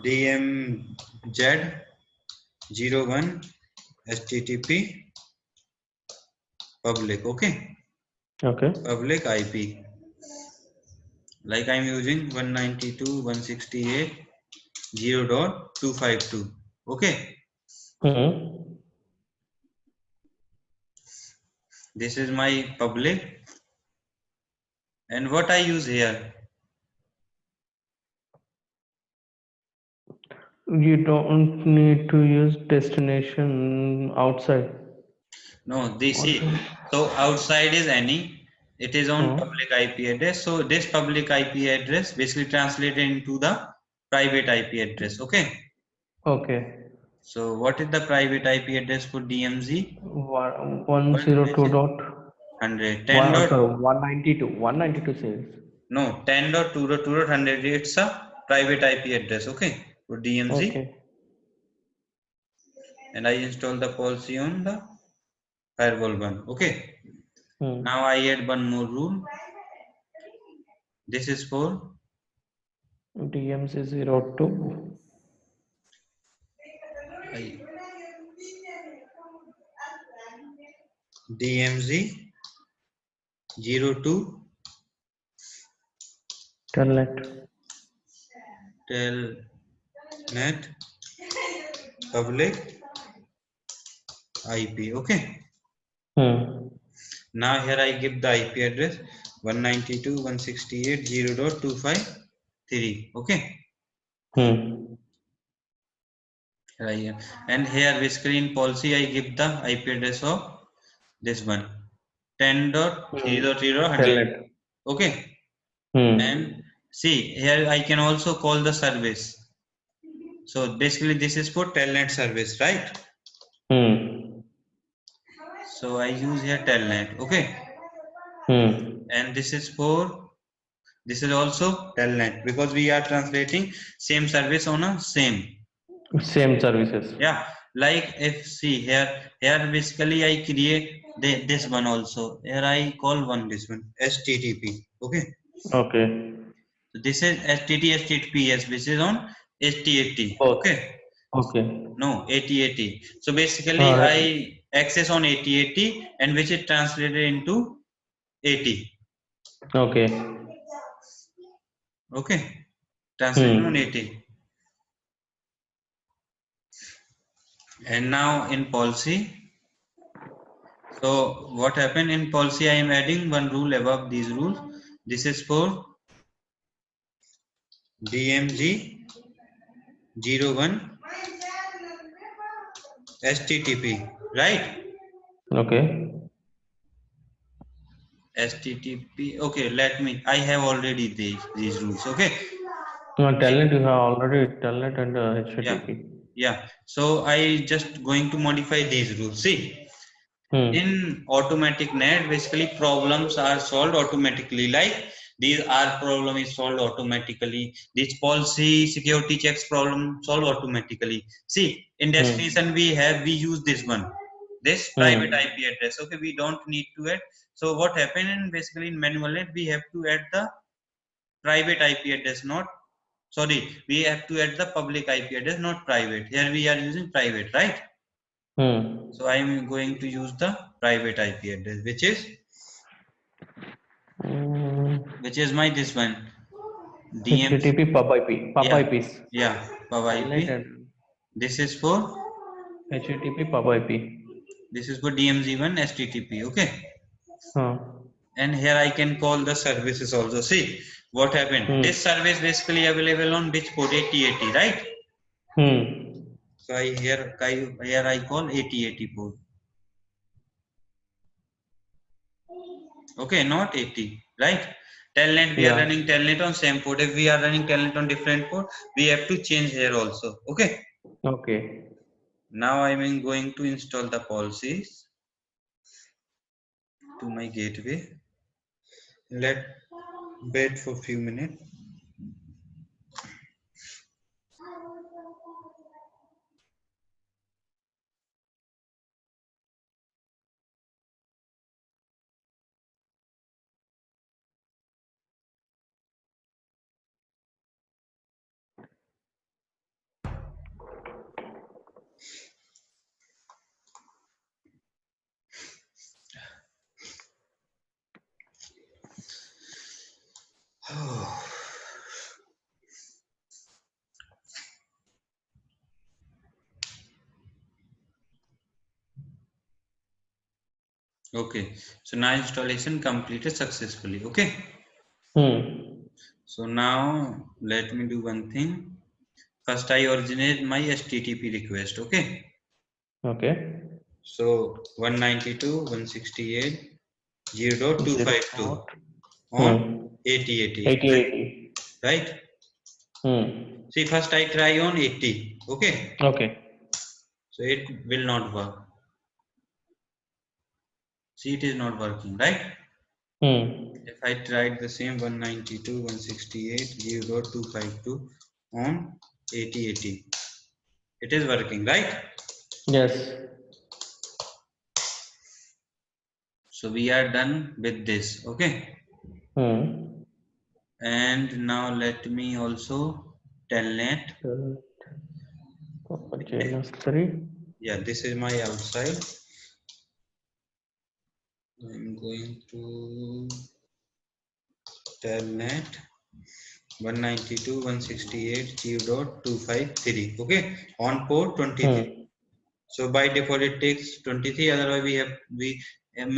Speaker 1: dmz01 http public. Okay. Public IP. Like I'm using 192.168.0.252. Okay. This is my public. And what I use here?
Speaker 2: You don't need to use destination outside.
Speaker 1: No, this is so outside is any. It is on public IP address. So this public IP address basically translated into the private IP address. Okay.
Speaker 2: Okay.
Speaker 1: So what is the private IP address for DMZ?
Speaker 2: 102.100.
Speaker 1: 10.
Speaker 2: Sorry, 192. 192 says.
Speaker 1: No, 10.2.2.100. It's a private IP address. Okay. For DMZ.
Speaker 2: Okay.
Speaker 1: And I install the policy on the firewall one. Okay. Now I add one more rule. This is for
Speaker 2: DMZ02.
Speaker 1: DMZ02
Speaker 2: Telnet
Speaker 1: public IP. Okay. Now here I give the IP address 192.168.0.253. Okay. Right. And here basically in policy I give the IP address of this one 10.0.0.100. Okay. And see here I can also call the service. So basically this is for telnet service, right? So I use here telnet. Okay. And this is also telnet because we are translating same service on a same
Speaker 2: services.
Speaker 1: Yeah, like if see here basically I create this one also. Here I call this one HTTP. Okay.
Speaker 2: Okay.
Speaker 1: So this is HTTPS, which is on HT80. Okay.
Speaker 2: Okay.
Speaker 1: No, AT80. So basically I access on AT80 and which is translated into 80.
Speaker 2: Okay.
Speaker 1: Okay. Translated on 80. And now in policy. So what happened in policy? I am adding one rule above these rules. This is for DMZ 01 HTTP, right?
Speaker 2: Okay.
Speaker 1: HTTP. Okay, let me. I have already these rules. Okay.
Speaker 2: Telnet you have already Telnet and
Speaker 1: Yeah.
Speaker 2: HTTP.
Speaker 1: Yeah. So I just going to modify these rules. See, in automatic net, basically problems are solved automatically. Like these are problem is solved automatically. This policy security checks problem solved automatically. See, in destination we use this one, this private IP address. Okay, we don't need to add. So what happened in basically in manual net we have to add the private IP address, not sorry, we have to add the public IP address, not private. Here we are using private, right? So I am going to use the private IP address, which is my this one DMs.
Speaker 2: HTTP pub IP. Pub
Speaker 1: Yeah,
Speaker 2: IPs.
Speaker 1: yeah, pub
Speaker 2: Telnet
Speaker 1: IP.
Speaker 2: and
Speaker 1: This is for
Speaker 2: HTTP pub IP.
Speaker 1: DMZ1 HTTP. Okay,
Speaker 2: Huh.
Speaker 1: and here I can call the services also. See what happened. This service basically available on which port? 8080, right? So I call 8080 port. Okay, not 80, right? Telnet we are
Speaker 2: Yeah.
Speaker 1: running telnet on same port. If we are running telnet on different port, we have to change here also. Okay.
Speaker 2: Okay.
Speaker 1: Now I am going to install the policies to my gateway. Let wait for few minutes. Okay, so now installation completed successfully. Okay, so now let me do one thing. First, I originate my HTTP request. Okay,
Speaker 2: Okay.
Speaker 1: so 192.168.0.252 on 8080,
Speaker 2: 8080.
Speaker 1: right? See, first I try on 80. Okay,
Speaker 2: Okay.
Speaker 1: so it will not work. See, it is not working, right? If I tried the same 192.168.0.252 on 8080, it is working, right?
Speaker 2: Yes.
Speaker 1: So we are done with this. Okay, and now let me also telnet.
Speaker 2: JNS3.
Speaker 1: Yeah, this is my outside. I'm going to telnet 192.168.0.253. Okay, on port 23. So by default it takes 23. Otherwise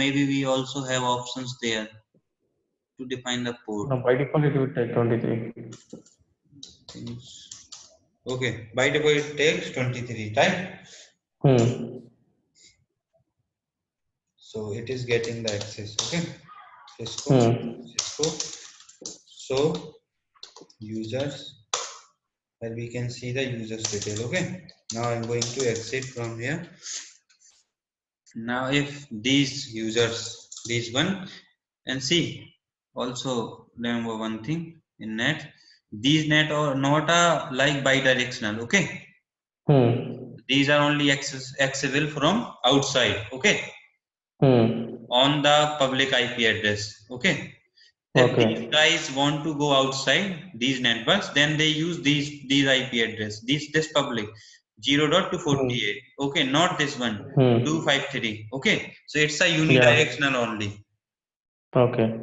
Speaker 1: maybe we also have options there to define the port.
Speaker 2: No, by default it will take 23.
Speaker 1: Okay, by default it takes 23, right? So it is getting the access. Okay, Cisco. So users, and we can see the users detail. Okay, now I'm going to exit from here. Now if these users, these one, and see, also remember one thing in net, these net are not like bidirectional. Okay, these are only accessible from outside. Okay, on the public IP address. Okay, if these guys want to go outside these networks, then they use these IP address, this public 0.248. Okay, not this one 253. Okay, so it's a unidirectional only.
Speaker 2: Okay.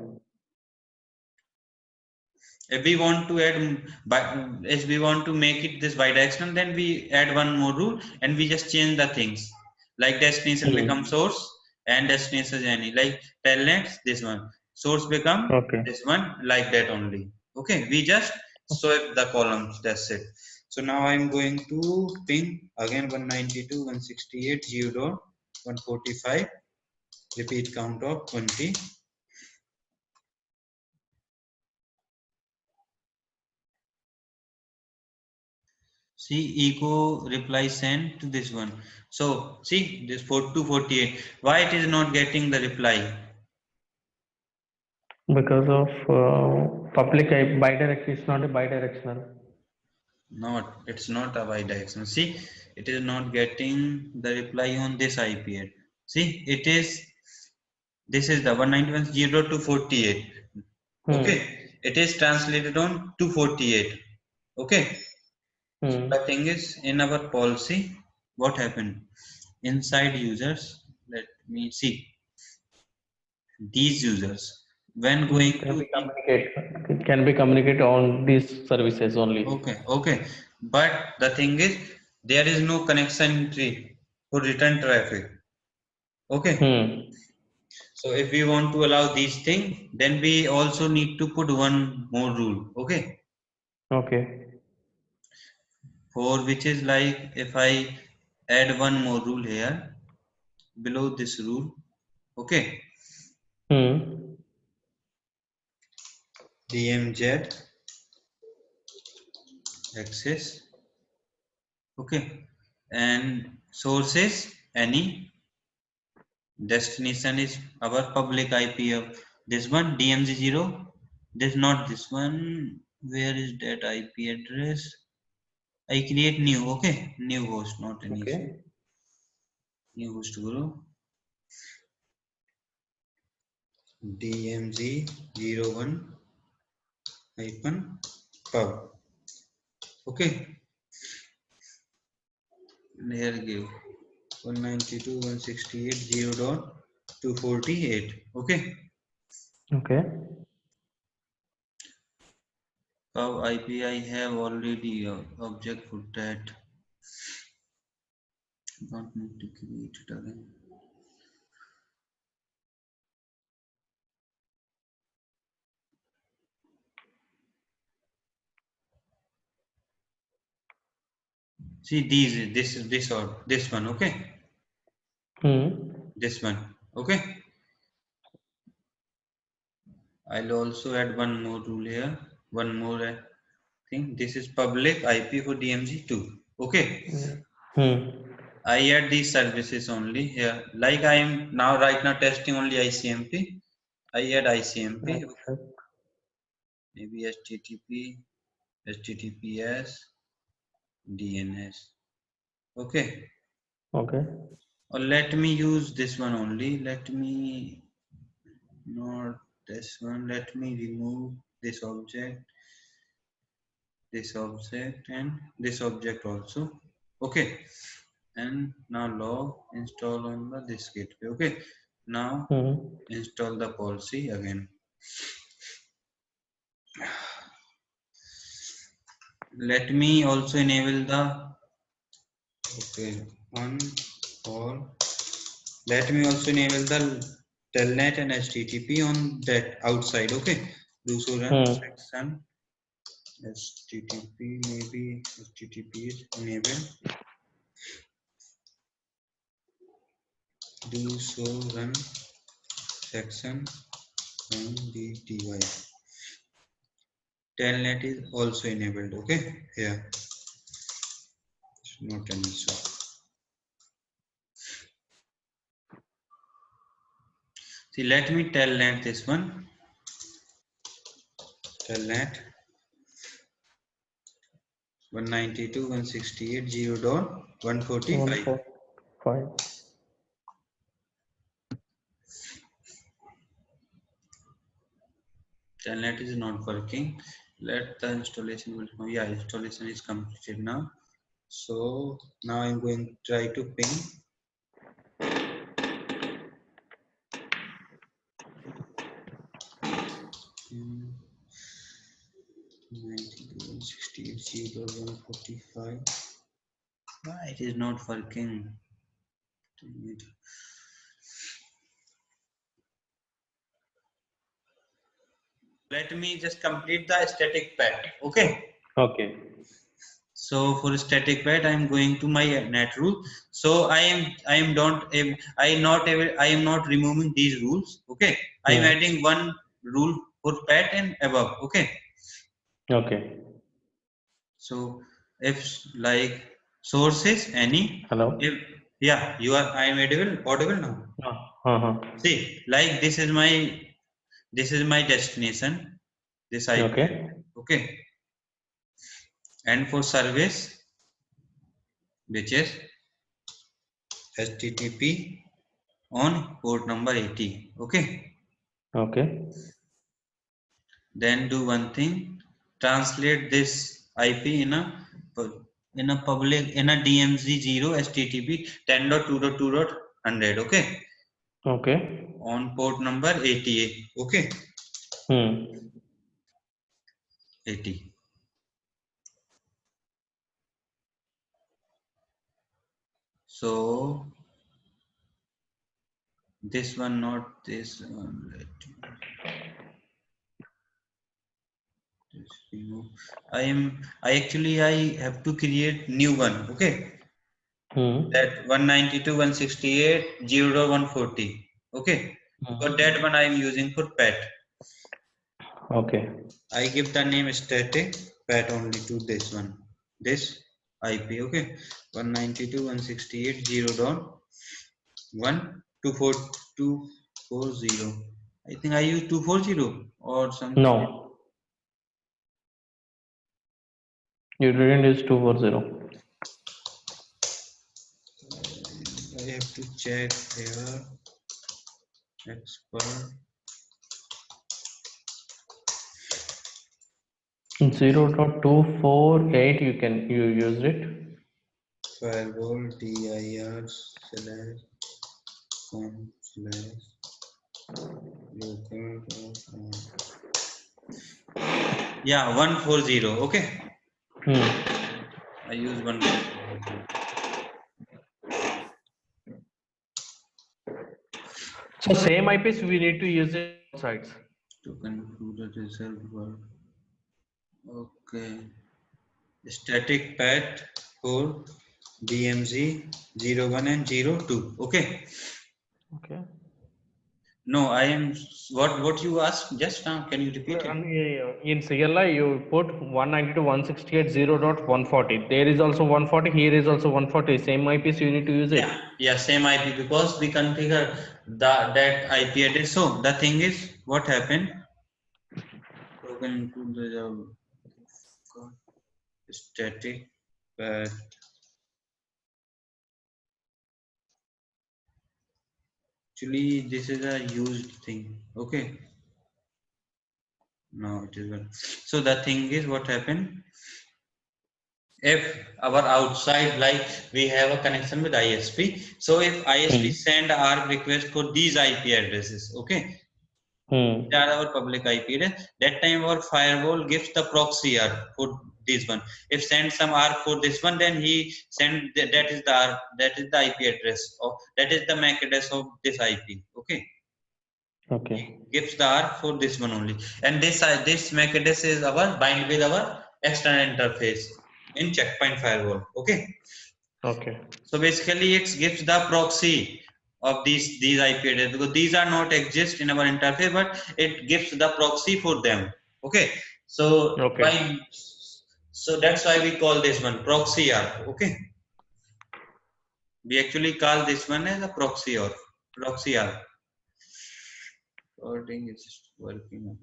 Speaker 1: If we want to add if we want to make it this bidirectional, then we add one more rule and we just change the things, like destination become source and destination is any, like telnet this one, source become this one, like that only. Okay, we just sweep the columns. That's it. So now I'm going to ping again 192.168.0.145. Repeat count of 20. See, echo reply sent to this one. So see this 4248. Why it is not getting the reply?
Speaker 2: Because of public bidirectional, it's not a bidirectional.
Speaker 1: Not, it's not a bidirectional. See, it is not getting the reply on this IP address. See, it is, this is the 191.0.248. Okay, it is translated on 248. Okay, the thing is, in our policy, what happened? Inside users, let me see, these users, when going
Speaker 2: Can
Speaker 1: to
Speaker 2: be communicate. It can be communicated on these services only.
Speaker 1: okay, but the thing is, there is no connection tree for return traffic. Okay, so if we want to allow these things, then we also need to put one more rule. Okay,
Speaker 2: Okay.
Speaker 1: for which is like if I add one more rule here below this rule. Okay, DMZ access. Okay, and sources any, destination is our public IP of this one DMZ0. This not this one. Where is that IP address? I create new. Okay, new host, not an issue.
Speaker 2: Okay.
Speaker 1: New host guru. DMZ01 hyphen pub. Okay, here give 192.168.0.248. Okay,
Speaker 2: Okay.
Speaker 1: pub IP I have already object for that. Don't need to create it again. See these, this or this one. Okay, this one. Okay, I'll also add one more rule here. One more thing. This is public IP for DMZ2. Okay, I add these services only here. Like I am now right now testing only ICMP. I add ICMP. Maybe HTTP, HTTPS, DNS. Okay.
Speaker 2: Okay.
Speaker 1: Or let me use this one only. Let me not this one. Let me remove this object, and this object also. Okay. And now log install on the this gateway. Okay. Now install the policy again. Let me also enable the on all. Let me also enable the telnet and HTTP on that outside. Okay, do so run section HTTP, maybe HTTP is enabled. Do so run section on the device. Telnet is also enabled. Okay, here it's not an issue. See, let me telnet this one. Telnet 192.168.0.145. Telnet is not working. Let the installation will come. Yeah, installation is completed now. So now I'm going to try to ping. Hmm. 92.168.0.145. Why it is not working? let me just complete the static pad. Okay.
Speaker 2: Okay.
Speaker 1: So for static pad, I am going to my net rule. So I am not removing these rules. Okay. I am adding one rule for pad and above. Okay.
Speaker 2: Okay.
Speaker 1: So if like sources any.
Speaker 2: Hello.
Speaker 1: If, yeah, I am audible now. See, like this is my destination, this IP.
Speaker 2: Okay.
Speaker 1: Okay. And for service, which is HTTP on port number 80. Okay.
Speaker 2: Okay.
Speaker 1: Then do one thing, translate this IP in a public, in a DMZ0 HTTP 10.2.2.100. Okay.
Speaker 2: Okay.
Speaker 1: On port number 88. Okay. 80. So this one, not this one. I have to create new one. Okay. That 192.168.0.140. Okay. But that one I am using for pet.
Speaker 2: Okay.
Speaker 1: I give the name static pet only to this one, this IP. Okay. 192.168.0.124.240. I think I use 240 or something.
Speaker 2: No. You didn't use 240.
Speaker 1: I have to check here. Expert
Speaker 2: 0.248 you used it.
Speaker 1: firewall dir/com/local. Yeah, 140. Okay. I use 140.
Speaker 2: So same IPs we need to use it on sites.
Speaker 1: To conclude the result work. Okay. Static pad for DMZ 01 and 02. Okay.
Speaker 2: Okay.
Speaker 1: No, I am what you asked just now. Can you repeat it?
Speaker 2: In CLI, you put 192.168.0.140. There is also 140. Here is also 140. Same IPs you need to use it.
Speaker 1: Yeah, same IP, because we configure that IP address. So the thing is, what happened? Token include the static pad. Actually, this is a used thing. Okay. No, it is not. So the thing is, what happened? If our outside, like we have a connection with ISP, so if ISP send our request for these IP addresses, okay, they are our public IP address. That time our firewall gives the proxy R for this one. If send some R for this one, then he send that is the R, that is the IP address, or that is the MAC address of this IP. Okay.
Speaker 2: Okay.
Speaker 1: Gives the R for this one only, and this MAC address is our bind with our external interface in checkpoint firewall. Okay.
Speaker 2: Okay.
Speaker 1: So basically it gives the proxy of these IP addresses, because these are not exist in our interface, but it gives the proxy for them. Okay. So so that's why we call this one proxy R. Okay. We actually call this one as a proxy R. Recording is working.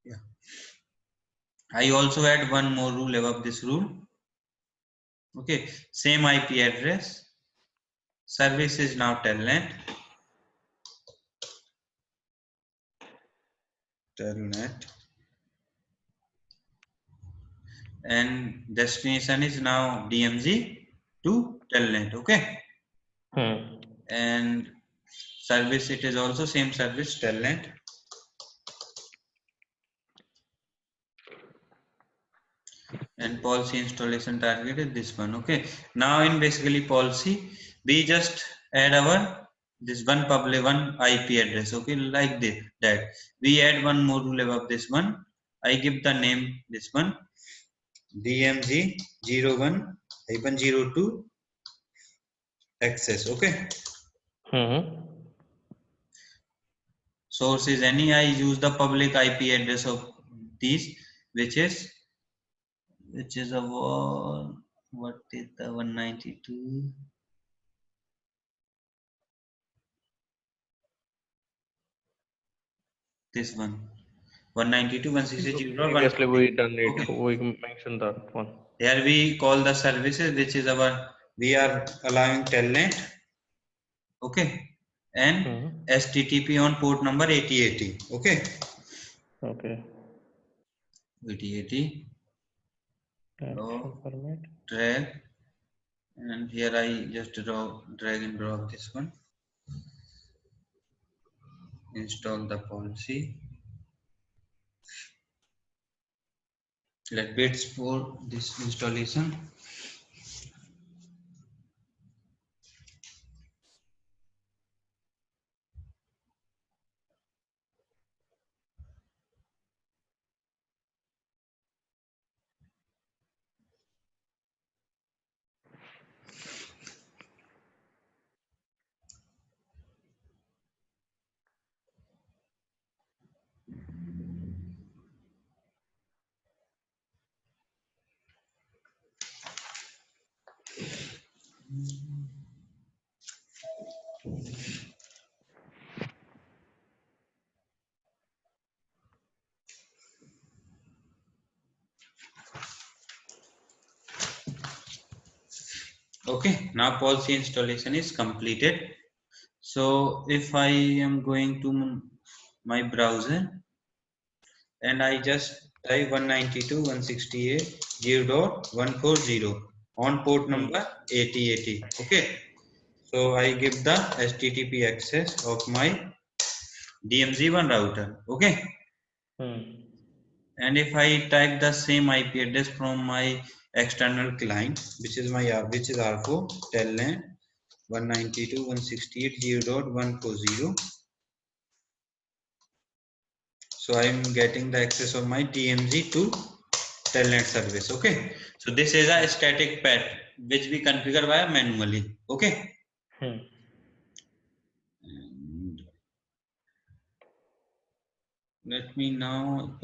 Speaker 1: Yeah. I also add one more rule above this rule. Okay. Same IP address. Service is now telnet. And destination is now DMZ to telnet. Okay. And service, it is also same service, telnet. And policy installation target is this one. Okay. Now in basically policy, we just add our this one public one IP address. Okay, like this, that we add one more rule above this one. I give the name this one DMZ01-02 access. Okay, source is any. I use the public IP address of these, which is a what is the 192. This one 192.168.1.
Speaker 2: Previously we done it.
Speaker 1: Okay.
Speaker 2: We mentioned that one.
Speaker 1: Here we call the services, which is our, we are allowing telnet. Okay, and HTTP on port number 8080. Okay.
Speaker 2: Okay.
Speaker 1: 8080.
Speaker 2: Action format.
Speaker 1: Drag, and here I just drag and drop this one. Install the policy. Let bits for this installation. Okay, now policy installation is completed. So if I am going to my browser and I just type 192.168.0.140 on port number 8080. Okay, so I give the HTTP access of my DMZ1 router. Okay, and if I type the same IP address from my external client, which is R4 telnet 192.168.0.140. So I am getting the access of my DMZ to telnet service. Okay, so this is a static path which we configure via manually. Okay. And let me now